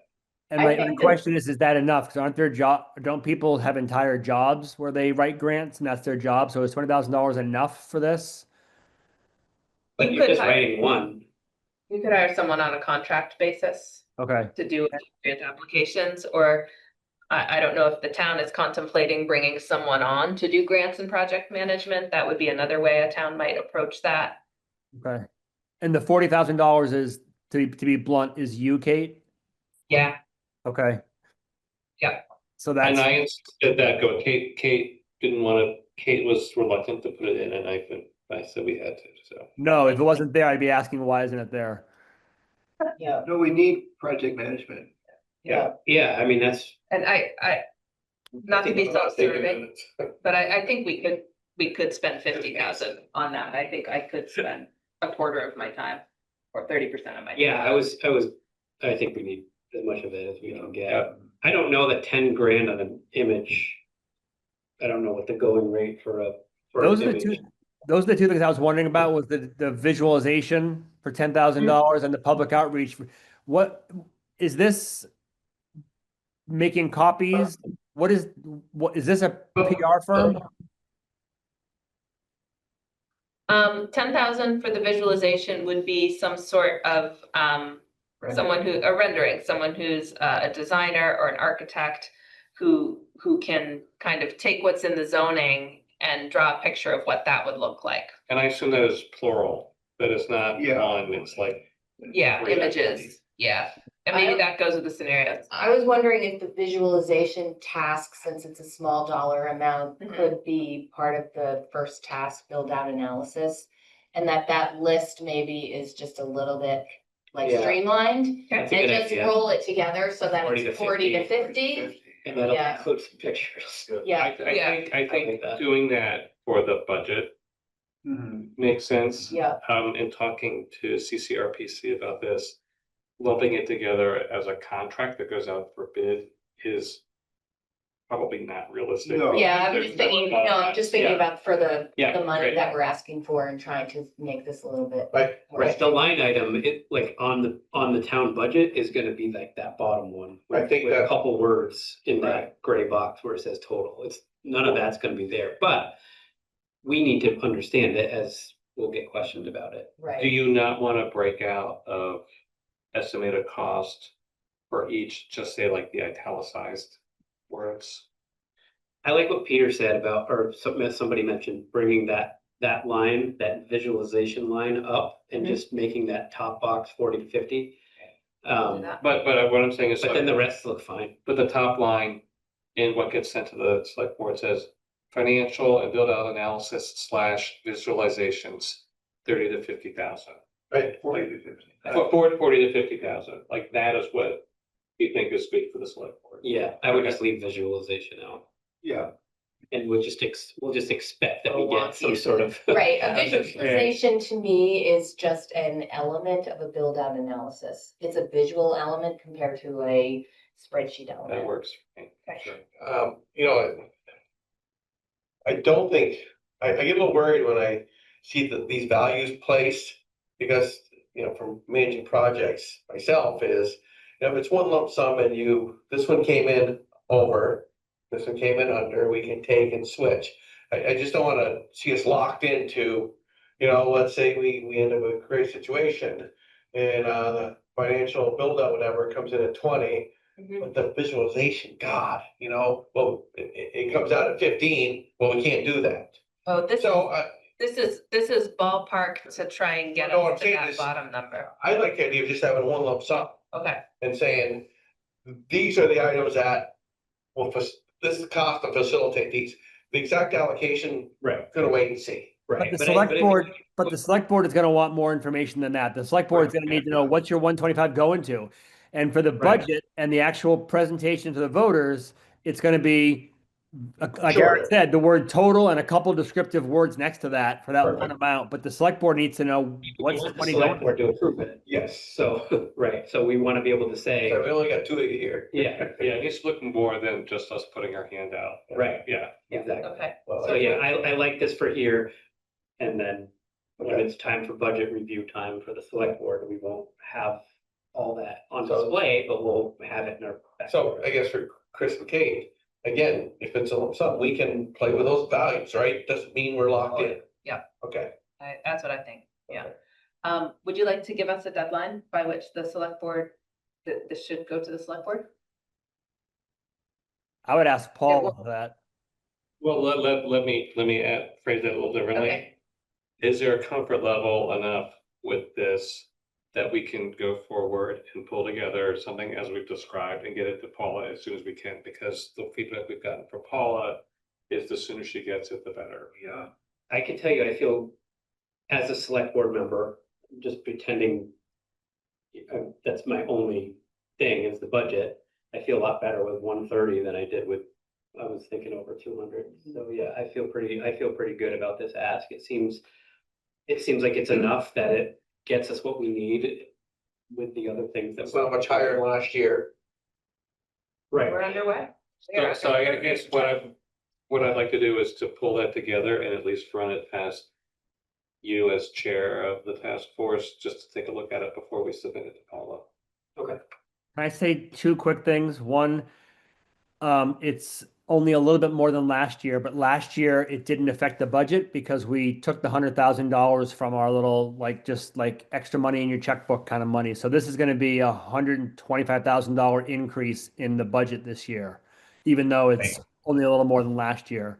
And I my think that- question is that enough? Because aren't there don't people have entire jobs where they write grants and that's their job? So is $20,000 enough for this? But You you're could just hire- writing one. you could hire someone on a contract basis Okay. to do grant applications, or I don't know if the town is contemplating bringing someone on to do grants and project management. That would be another way a town might approach that. Okay. And the $40,000 is, to be blunt, is you, Kate? Yeah, Okay. Yeah. So and that's, I insisted that go. Kate didn't want to. Kate was reluctant to put it in, and I said we had to. So no, if it wasn't there, I'd be asking why isn't it there? Yeah, No, we need project management. yeah. Yeah, I mean, that's, and not to be self-serving, but I think we could spend 50,000 on that. I think I could spend a quarter of my time or 30% of my time. yeah, I think we need as much of it as we can Yeah. get. I don't know that 10 grand on an image. I don't know what the going rate for an Those are the image. those are the two things I was wondering about, was the visualization for $10,000 and the public outreach. What is this making copies? What is this a PR firm? 10,000 for the visualization would be some sort of, a rendering, someone who's a designer or an architect who can kind of take what's in the zoning and draw a picture of what that would look like. and I assume that is plural. That is not Yeah. one. It's like Yeah, Great images, yeah. And maybe that goes with the scenarios. I was wondering if the visualization task, since it's a small dollar amount, Mhm. could be part of the first task build out analysis. And that list maybe is just a little bit like Yeah. streamlined That's a and good just idea. roll it together so that 40 to it's 40 to 50. And that'll Yeah. include some pictures. Yeah, I like think that. doing that for the budget makes sense. yeah, In talking to CCRPC about this, lumping it together as a contract that goes out for bid is probably not realistic. No. yeah, I'm just thinking, no, I'm just thinking Yeah. about for the Yeah, money great. that we're asking for and trying to make this a little bit. Right, more Right, the line item, it like on the town budget is gonna be like that bottom one. I think with a that- couple words in Right. that gray box where it says total. None of that's gonna be there, but we need to understand it as we'll get questioned about it. Do Right, you not want to break out of estimated cost for each, just say like the italicized words? I like what Peter said about, or somebody mentioned, bringing that line, that visualization line up and Mhm. just making that top box 40 to 50. Do that. But what I'm saying is, But then the rest look fine. but the top line in what gets sent to the select board says financial and build out analysis / visualizations, 30 to 50,000. right. 40 to 50. For 40 to 50,000, like that is what you think is good for the select board. Yeah, I would just leave visualization out. Yeah, And we'll just expect that we Oh, get some wonky. sort of. right, a visualization to me is just an element of a build out analysis. It's a visual element compared to a spreadsheet That element. works. for me. Sure. I don't think, I get a little worried when I see these values placed, because, from managing projects myself is, if it's one lump sum and this one came in over, this one came in under, we can take and switch. I just don't wanna see us locked into, let's say we end up with a great situation and, the financial build out, whatever, comes in at 20, But the visualization, God, well, it comes out at 15, well, we can't do that. Oh, So, this is ballpark to try and get No, what I'm us to saying that is- bottom number. I like the idea of just having one lump sum Okay, and saying, these are the items that will, this is the cost to facilitate these. The exact allocation, Right, gonna wait and see. right. But the But select if- board, but the select board is gonna want more information than that. The select board is gonna need to know what's your 125 going to. And for the Right. budget and the actual presentation to the voters, it's gonna be, like Sure. Eric said, the word total and a couple descriptive words next to that for that one Perfect. amount. But the select board needs to know what's the the money select going to. board to approve it. Yes. So, right, so we want to be able to say, So we only got 2 a year. yeah, Yeah, it's looking more than just us putting our hand out. right, Yeah. exactly. okay. Well, So, yeah, I like this for here. And then when Okay. it's time for budget review time for the select board, we won't have all that on So- display, but we'll have it in our. So I guess for Chris and Kate, again, if it's a lump sum, we can play with those values, right? Doesn't mean we're locked in. Yeah. Okay. That's what I think, yeah. Okay. Would you like to give us a deadline by which the select board, that this should go to the select board? I would ask Paul well- for that. Well, let me phrase that a little differently. Okay. Is there a comfort level enough with this that we can go forward and pull together something as we've described and get it to Paula as soon as we can? Because the feedback we've gotten from Paula is the sooner she gets it, the better. Yeah, I can tell you, I feel as a select board member, just pretending that's my only thing is the budget. I feel a lot better with 130 than I did with, I was thinking over 200. So yeah, I feel pretty good about this ask. It seems like it's enough that it gets us what we need with the other things that. It's not much higher than last year. Right. We're underway. So I guess what I'd like to do is to pull that together and at least run it past you as chair of the task force, just to take a look at it before we submit it to Paula. Okay. Can I say two quick things? One, it's only a little bit more than last year, but last year it didn't affect the budget because we took the $100,000 from our little, just extra money in your checkbook kind of money. So this is going to be a $125,000 increase in the budget this year, even though it's only a little more than last year.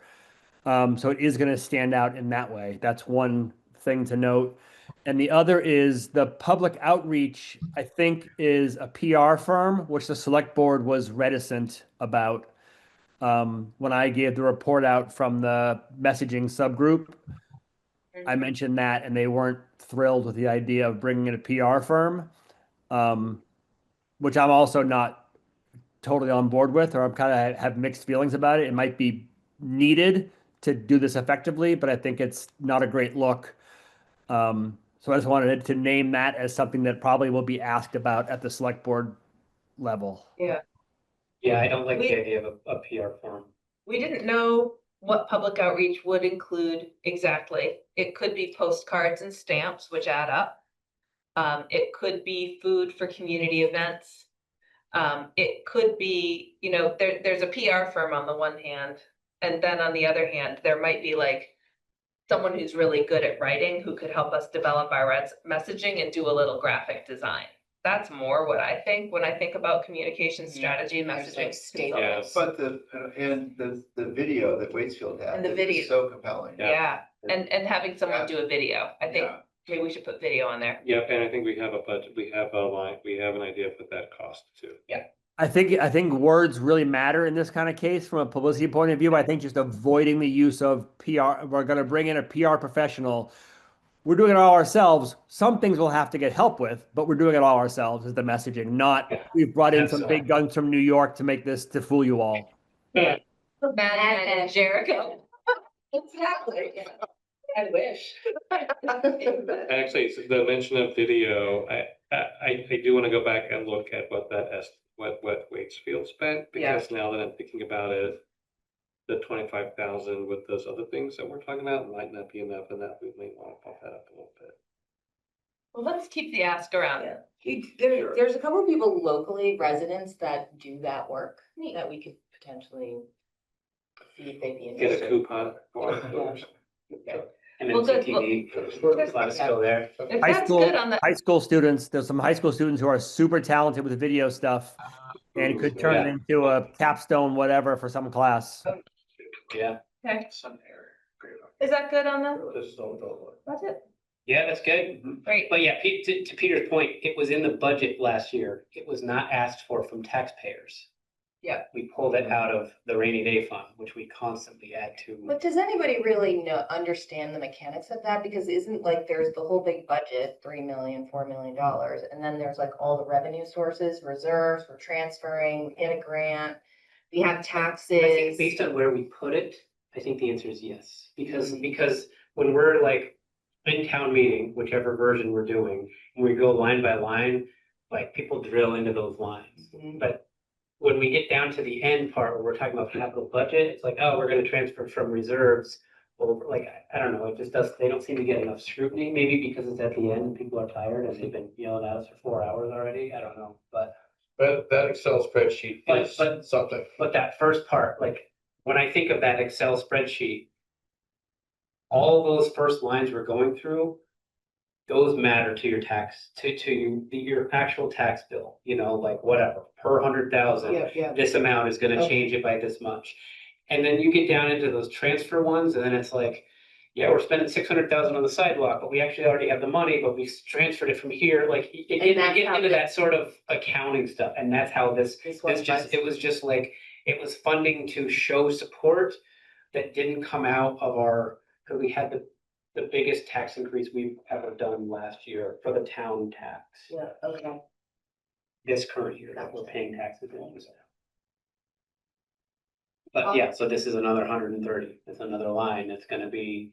So it is going to stand out in that way. That's one thing to note. And the other is the public outreach, I think, is a PR firm, which the select board was reticent about. When I gave the report out from the messaging subgroup, I mentioned that, and they weren't thrilled with the idea of bringing in a PR firm, which I'm also not totally on board with, or I'm kind of have mixed feelings about it. It might be needed to do this effectively, but I think it's not a great look. So I just wanted to name that as something that probably will be asked about at the select board level. Yeah, Yeah, I don't like We- the idea of a PR firm. we didn't know what public outreach would include exactly. It could be postcards and stamps, which add up. It could be food for community events. It could be, there's a PR firm on the one hand, and then on the other hand, there might be someone who's really good at writing who could help us develop our messaging and do a little graphic design. That's more what I think when I think about communication strategy and There's, messaging. Yes. But the video that Waitsfield had. And the is video. So compelling. Yeah, and having someone Yeah. do a video. I think Yeah. maybe we should put video on there. Yep, and I think we have a budget, we have a line, we have an idea of what that costs too. I think words really matter in this kind of case from a publicity point of view. I think just avoiding the use of PR, we're going to bring in a PR professional. We're doing it all ourselves. Some things we'll have to get help with, but we're doing it all ourselves is the messaging, not we've brought in some big guns from New York to make this, to fool you all. Mad and Jericho. Exactly. I wish. Actually, the mention of video, I do want to go back and look at what what Waitsfield spent, because now that I'm thinking about it, the 25,000 with those other things that we're talking about might not be enough, and that we may want to bump that up a little bit. Well, let's keep the ask around. Yeah. There's a couple of people locally, residents that do that work that we could potentially see if they'd be Get a interested. coupon for it. And Well, then good. CTV, let us go there. If High that's school, good on the, high school students, there's some high school students who are super talented with video stuff. and could turn it Yeah. into a capstone, whatever, for some class. Yeah, Okay, Some error. is that good on the This don't go. budget? yeah, that's good. Great. But yeah, to Peter's point, it was in the budget last year. It was not asked for from taxpayers. Yeah. We pulled it out of the rainy day fund, which we constantly add to. But does anybody really understand the mechanics of that? Because isn't like, there's the whole big budget, $3 million, $4 million, and then there's like all the revenue sources, reserves, we're transferring, get a grant. We have I think taxes. based on where we put it, I think the answer is yes, because when we're like in town meeting, whichever version we're doing, and we go line by line, like people drill into those lines. Mhm. But when we get down to the end part where we're talking about capital budget, it's like, oh, we're gonna transfer from reserves. Over, like, I don't know, it just does, they don't seem to get enough scrutiny, maybe because it's at the end, and people are tired and they've been yelling at us for 4 hours already, I don't know, but. But that Excel spreadsheet is But- something. But that first part, like, when I think of that Excel spreadsheet, all those first lines we're going through, those matter to your tax, your actual tax bill, you know, like whatever, per 100,000. Yeah. This amount is gonna Okay. change it by this much. And then you get down into those transfer ones, and then it's like, yeah, we're spending 600,000 on the sidewalk, but we actually already have the money, but we transferred it from here, like, you And that's get how into this- that sort of accounting stuff, and that's how this This one it was just like, it was funding to show support that didn't come out of our, because we had the biggest tax increase we've ever done last year for the town tax. Yeah, okay. This current year that we're paying taxes in. But yeah, so this is another 130, it's another line, it's gonna be.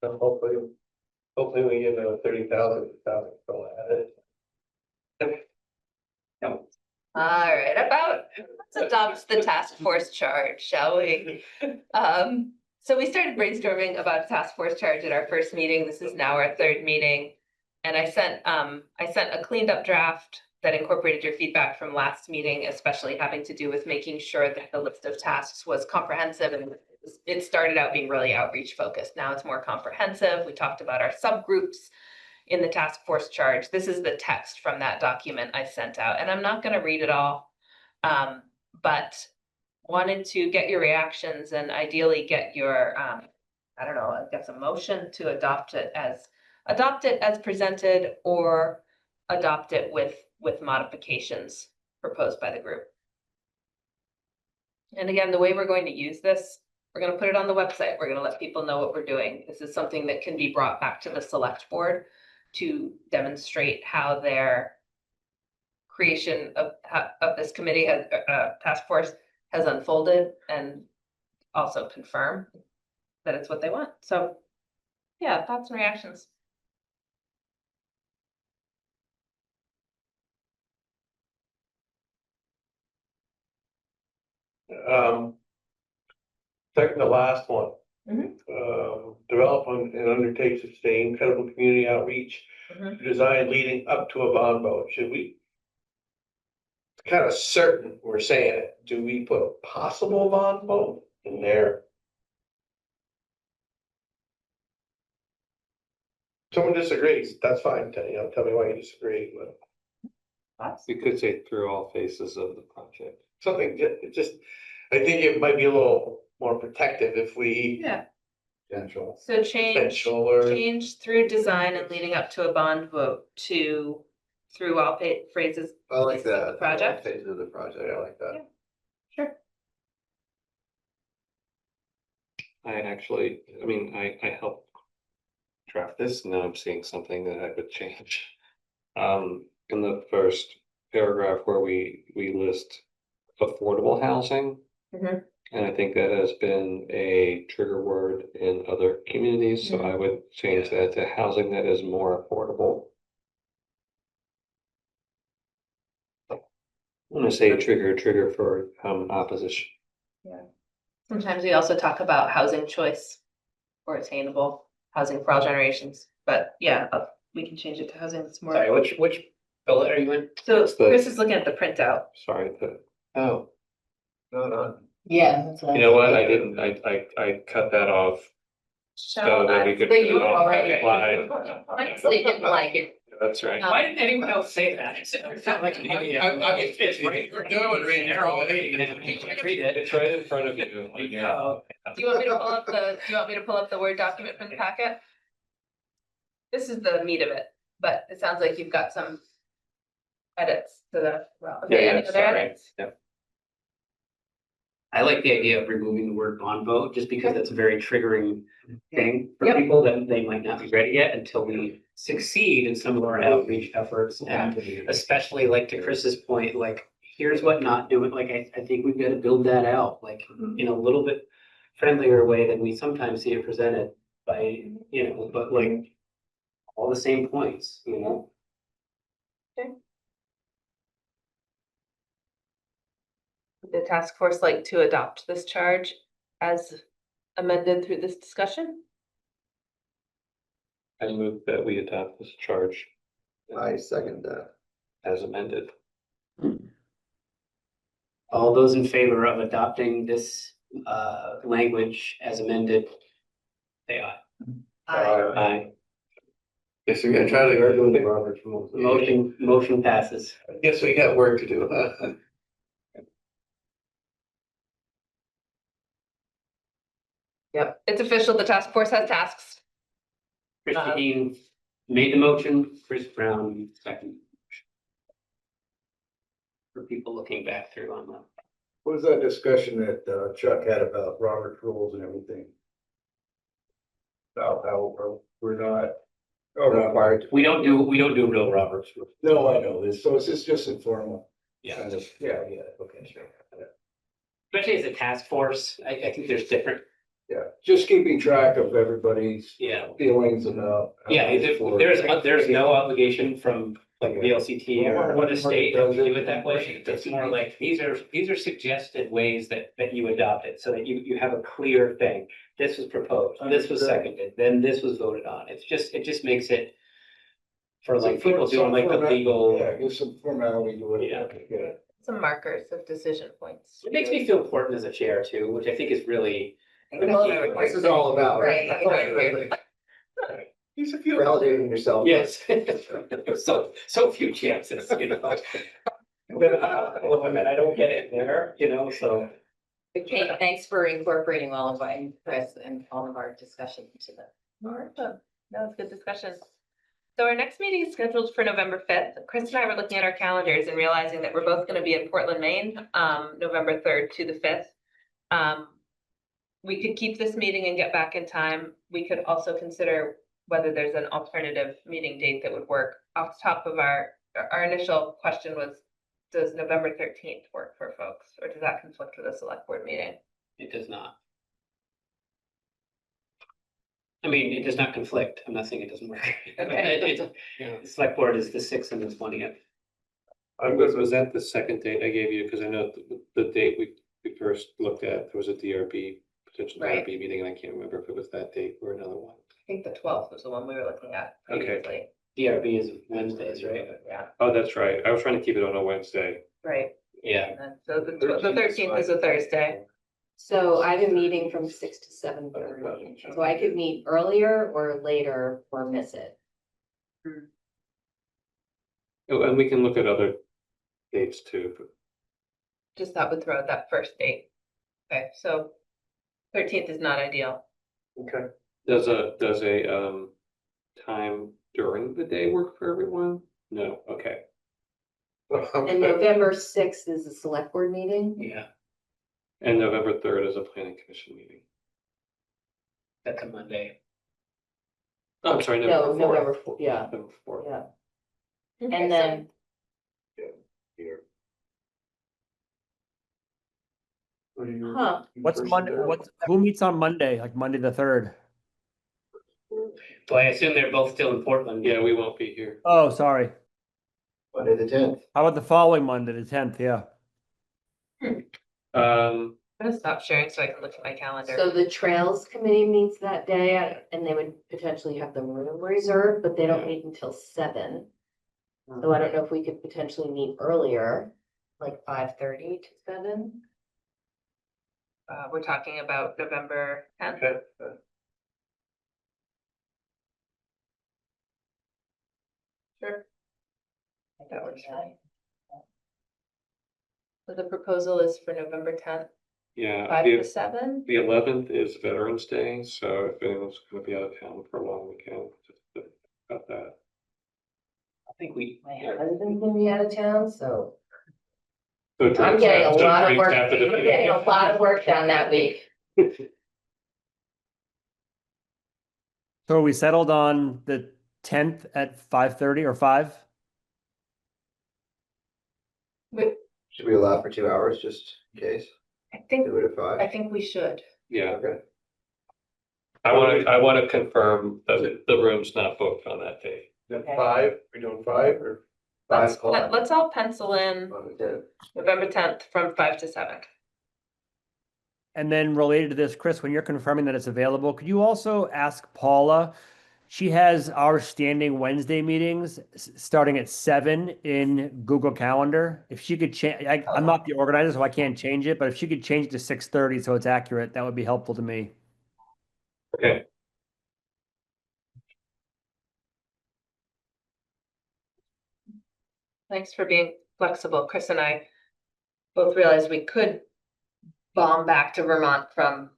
So hopefully we get a 30,000 go at it. No, All right, let's adopt the task force charge, shall we? So we started brainstorming about a task force charge at our first meeting. This is now our third meeting. And I sent a cleaned up draft that incorporated your feedback from last meeting, especially having to do with making sure that the list of tasks was comprehensive, and it started out being really outreach focused. Now it's more comprehensive. We talked about our subgroups in the task force charge. This is the text from that document I sent out, and I'm not going to read it all, but wanted to get your reactions and ideally get your, I don't know, I guess a motion to adopt it as presented, or adopt it with modifications proposed by the group. And again, the way we're going to use this, we're going to put it on the website. We're going to let people know what we're doing. This is something that can be brought back to the select board to demonstrate how their creation of this committee has, task force has unfolded, and also confirm that it's what they want. So yeah, thoughts and reactions. Second to last one. Mhm. Develop and undertake sustained credible community outreach, Mhm. design leading up to a bond vote. Should we? It's kind of certain we're saying it. Do we put a possible bond vote in there? Someone disagrees, that's fine, tell me why you disagree, but Thoughts? We could say through all phases of the project. something, I think it might be a little more protective if we. Yeah. Potential. So change Potential or. through design and leading up to a bond vote to through all phrases. I like phases of the that. project. Phases of the project, I like that. Sure. I helped draft this, and now I'm seeing something that I would change. In the first paragraph where we list affordable housing. Mhm. And I think that has been a trigger word in other communities, so I would change that to housing that is more affordable. When I say trigger for opposition. Sometimes we also talk about housing choice or attainable housing for all generations, but yeah, we can change it to housing that's more. sorry, which bullet are you in? So It's the- Chris is looking at the printout. Sorry, Oh. No. Yeah. That's you know what, I didn't, I cut that off. So that we could. But you already- Slide. So you didn't like it. That's right. Why didn't anyone else say that? It's not like an idiot. It's right. We're doing right now. Read it. It's right in front of you. Oh, Do you want me to pull up the Word document from the packet? This is the meat of it, but it sounds like you've got some edits to the, well, okay, any other sorry. edits? I like the idea of removing the word bond vote, just because that's a very triggering thing for Yep. people that they might not be ready yet until we succeed in some of our outreach efforts. And especially like to Chris's point, like, here's what not doing, like, I think we've got to build that out, like, in a little bit friendlier way than we sometimes see it presented by, but like all the same points, Would the task force like to adopt this charge as amended through this discussion? I move that we adopt this charge I second that. as amended. All those in favor of adopting this language as amended, say aye. Aye. Guess we're gonna try to, doing the Robert's rules. Motion passes. guess we got work to do, huh? Yep. It's official, the task force has tasks. Christine made the motion, Chris Brown second. For people looking back through on that. What was that discussion that Chuck had about Robert's rules and everything? About how we're not required. We don't do real Roberts. No, I know this, so it's just informal. Yeah. Kind of, yeah, okay, sure. Especially as a task force, I think there's different, Yeah, just keeping track of everybody's yeah. feelings about. Yeah, there's no obligation from like VLCT or the state to do it that way. It's more like, these are suggested ways that you adopt it, so that you have a clear thing. This was proposed, this was seconded, then this was voted on. It just makes it for like people doing like the legal. Yeah, give some formality to it. Yeah. Yeah. Some markers of decision points. It makes me feel important as a chair too, which I think is really. This is all about. Right. He's a few. Validating yourself. Yes. So few chances, Women, I don't get it there, so. Okay, thanks for incorporating all of our, Chris, and all of our discussion into the. That was good discussion. So our next meeting is scheduled for November 5th. Chris and I were looking at our calendars and realizing that we're both going to be in Portland, Maine, November 3rd to the 5th. We could keep this meeting and get back in time. We could also consider whether there's an alternative meeting date that would work. Off the top of our initial question was, does November 13th work for folks, or does that conflict with a select board meeting? It does not. I mean, it does not conflict. I'm not saying it doesn't work. Okay. The select board is the 6th and the 20th. Was that the second date I gave you? Because I know the date we first looked at, there was a potential Right. DRB meeting, and I can't remember if it was that date or another one. I think the 12th was the one we were looking at Okay. previously. DRB is Wednesdays, right? Yeah, Oh, that's right. I was trying to keep it on a Wednesday. right. Yeah. And then- So the 13th is a Thursday. So I have a meeting from 6 to 7:30, so I could meet earlier or later or miss it. Oh, and we can look at other dates too. But Just that would throw out that first date. Okay, so 13th is not ideal. Okay. Does a time during the day work for everyone? No, okay. And November 6th is the select board meeting. Yeah, And November 3rd is a planning commission meeting. that's a Monday. Oh, I'm sorry, No, November 4th. November 4th, yeah, November 4th. yeah. Okay, And then, Here. huh, What's Monday, who meets on Monday, like Monday the 3rd? So I assume they're both still in Portland. Yeah, we won't be here. Oh, sorry. Monday the 10th. How about the following Monday, the 10th? Yeah. Um, I'm gonna stop sharing so I can look at my calendar. so the Trails Committee meets that day, and they would potentially have the room reserved, but they don't meet until 7. So I don't know if we could potentially meet earlier, like 5:30 to 7. We're talking about November 10th. okay. Sure. That works for me. So the proposal is for November 10th, Yeah, 5 to 7. the 11th is Veterans Day, so if anyone's gonna be out of town for a long weekend, just think about that. I think we. My husband's gonna be out of town, so So I'm drinks getting a after- lot of drinks work, after the I'm meeting. getting a lot of work done that week. So are we settled on the 10th at 5:30 or 5? But Should we allow for 2 hours just in case? I think, Do it at 5? I think we should. Yeah, Okay. I wanna confirm that the room's not booked on that day. Then Okay. 5, we doing 5 or? 5 o'clock. Let's all pencil in On the 10th. November 10th from 5 to 7. And then related to this, Chris, when you're confirming that it's available, could you also ask Paula? She has our standing Wednesday meetings starting at 7 in Google Calendar. If she could change, I'm not the organizer, so I can't change it, but if she could change it to 6:30 so it's accurate, that would be helpful to me. Okay, Thanks for being flexible. Chris and I both realized we could bomb back to Vermont from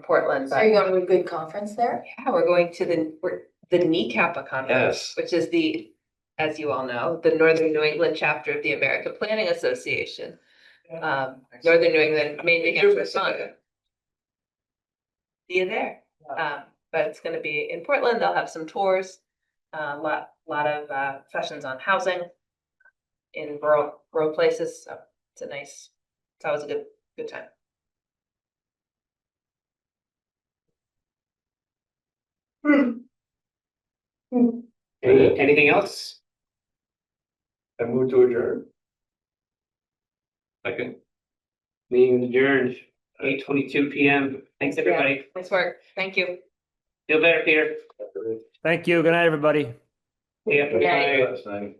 Portland, So but are you going to a good conference there? yeah, we're going to the NECAPA conference, Yes. which is the, as you all know, the Northern New England chapter of the American Planning Association. Northern New England, Maine, New Hampshire, Vermont. See you there. But it's gonna be in Portland. They'll have some tours, lot of sessions on housing in rural places. So it's always a good time. Anything else? I move to adjourn. second. Meeting adjourned, 8:22 PM. Thanks, everybody. Nice work. Thank you. Feel better, Peter. Thank you. Good night, everybody. Yeah, Good night. bye. Last night.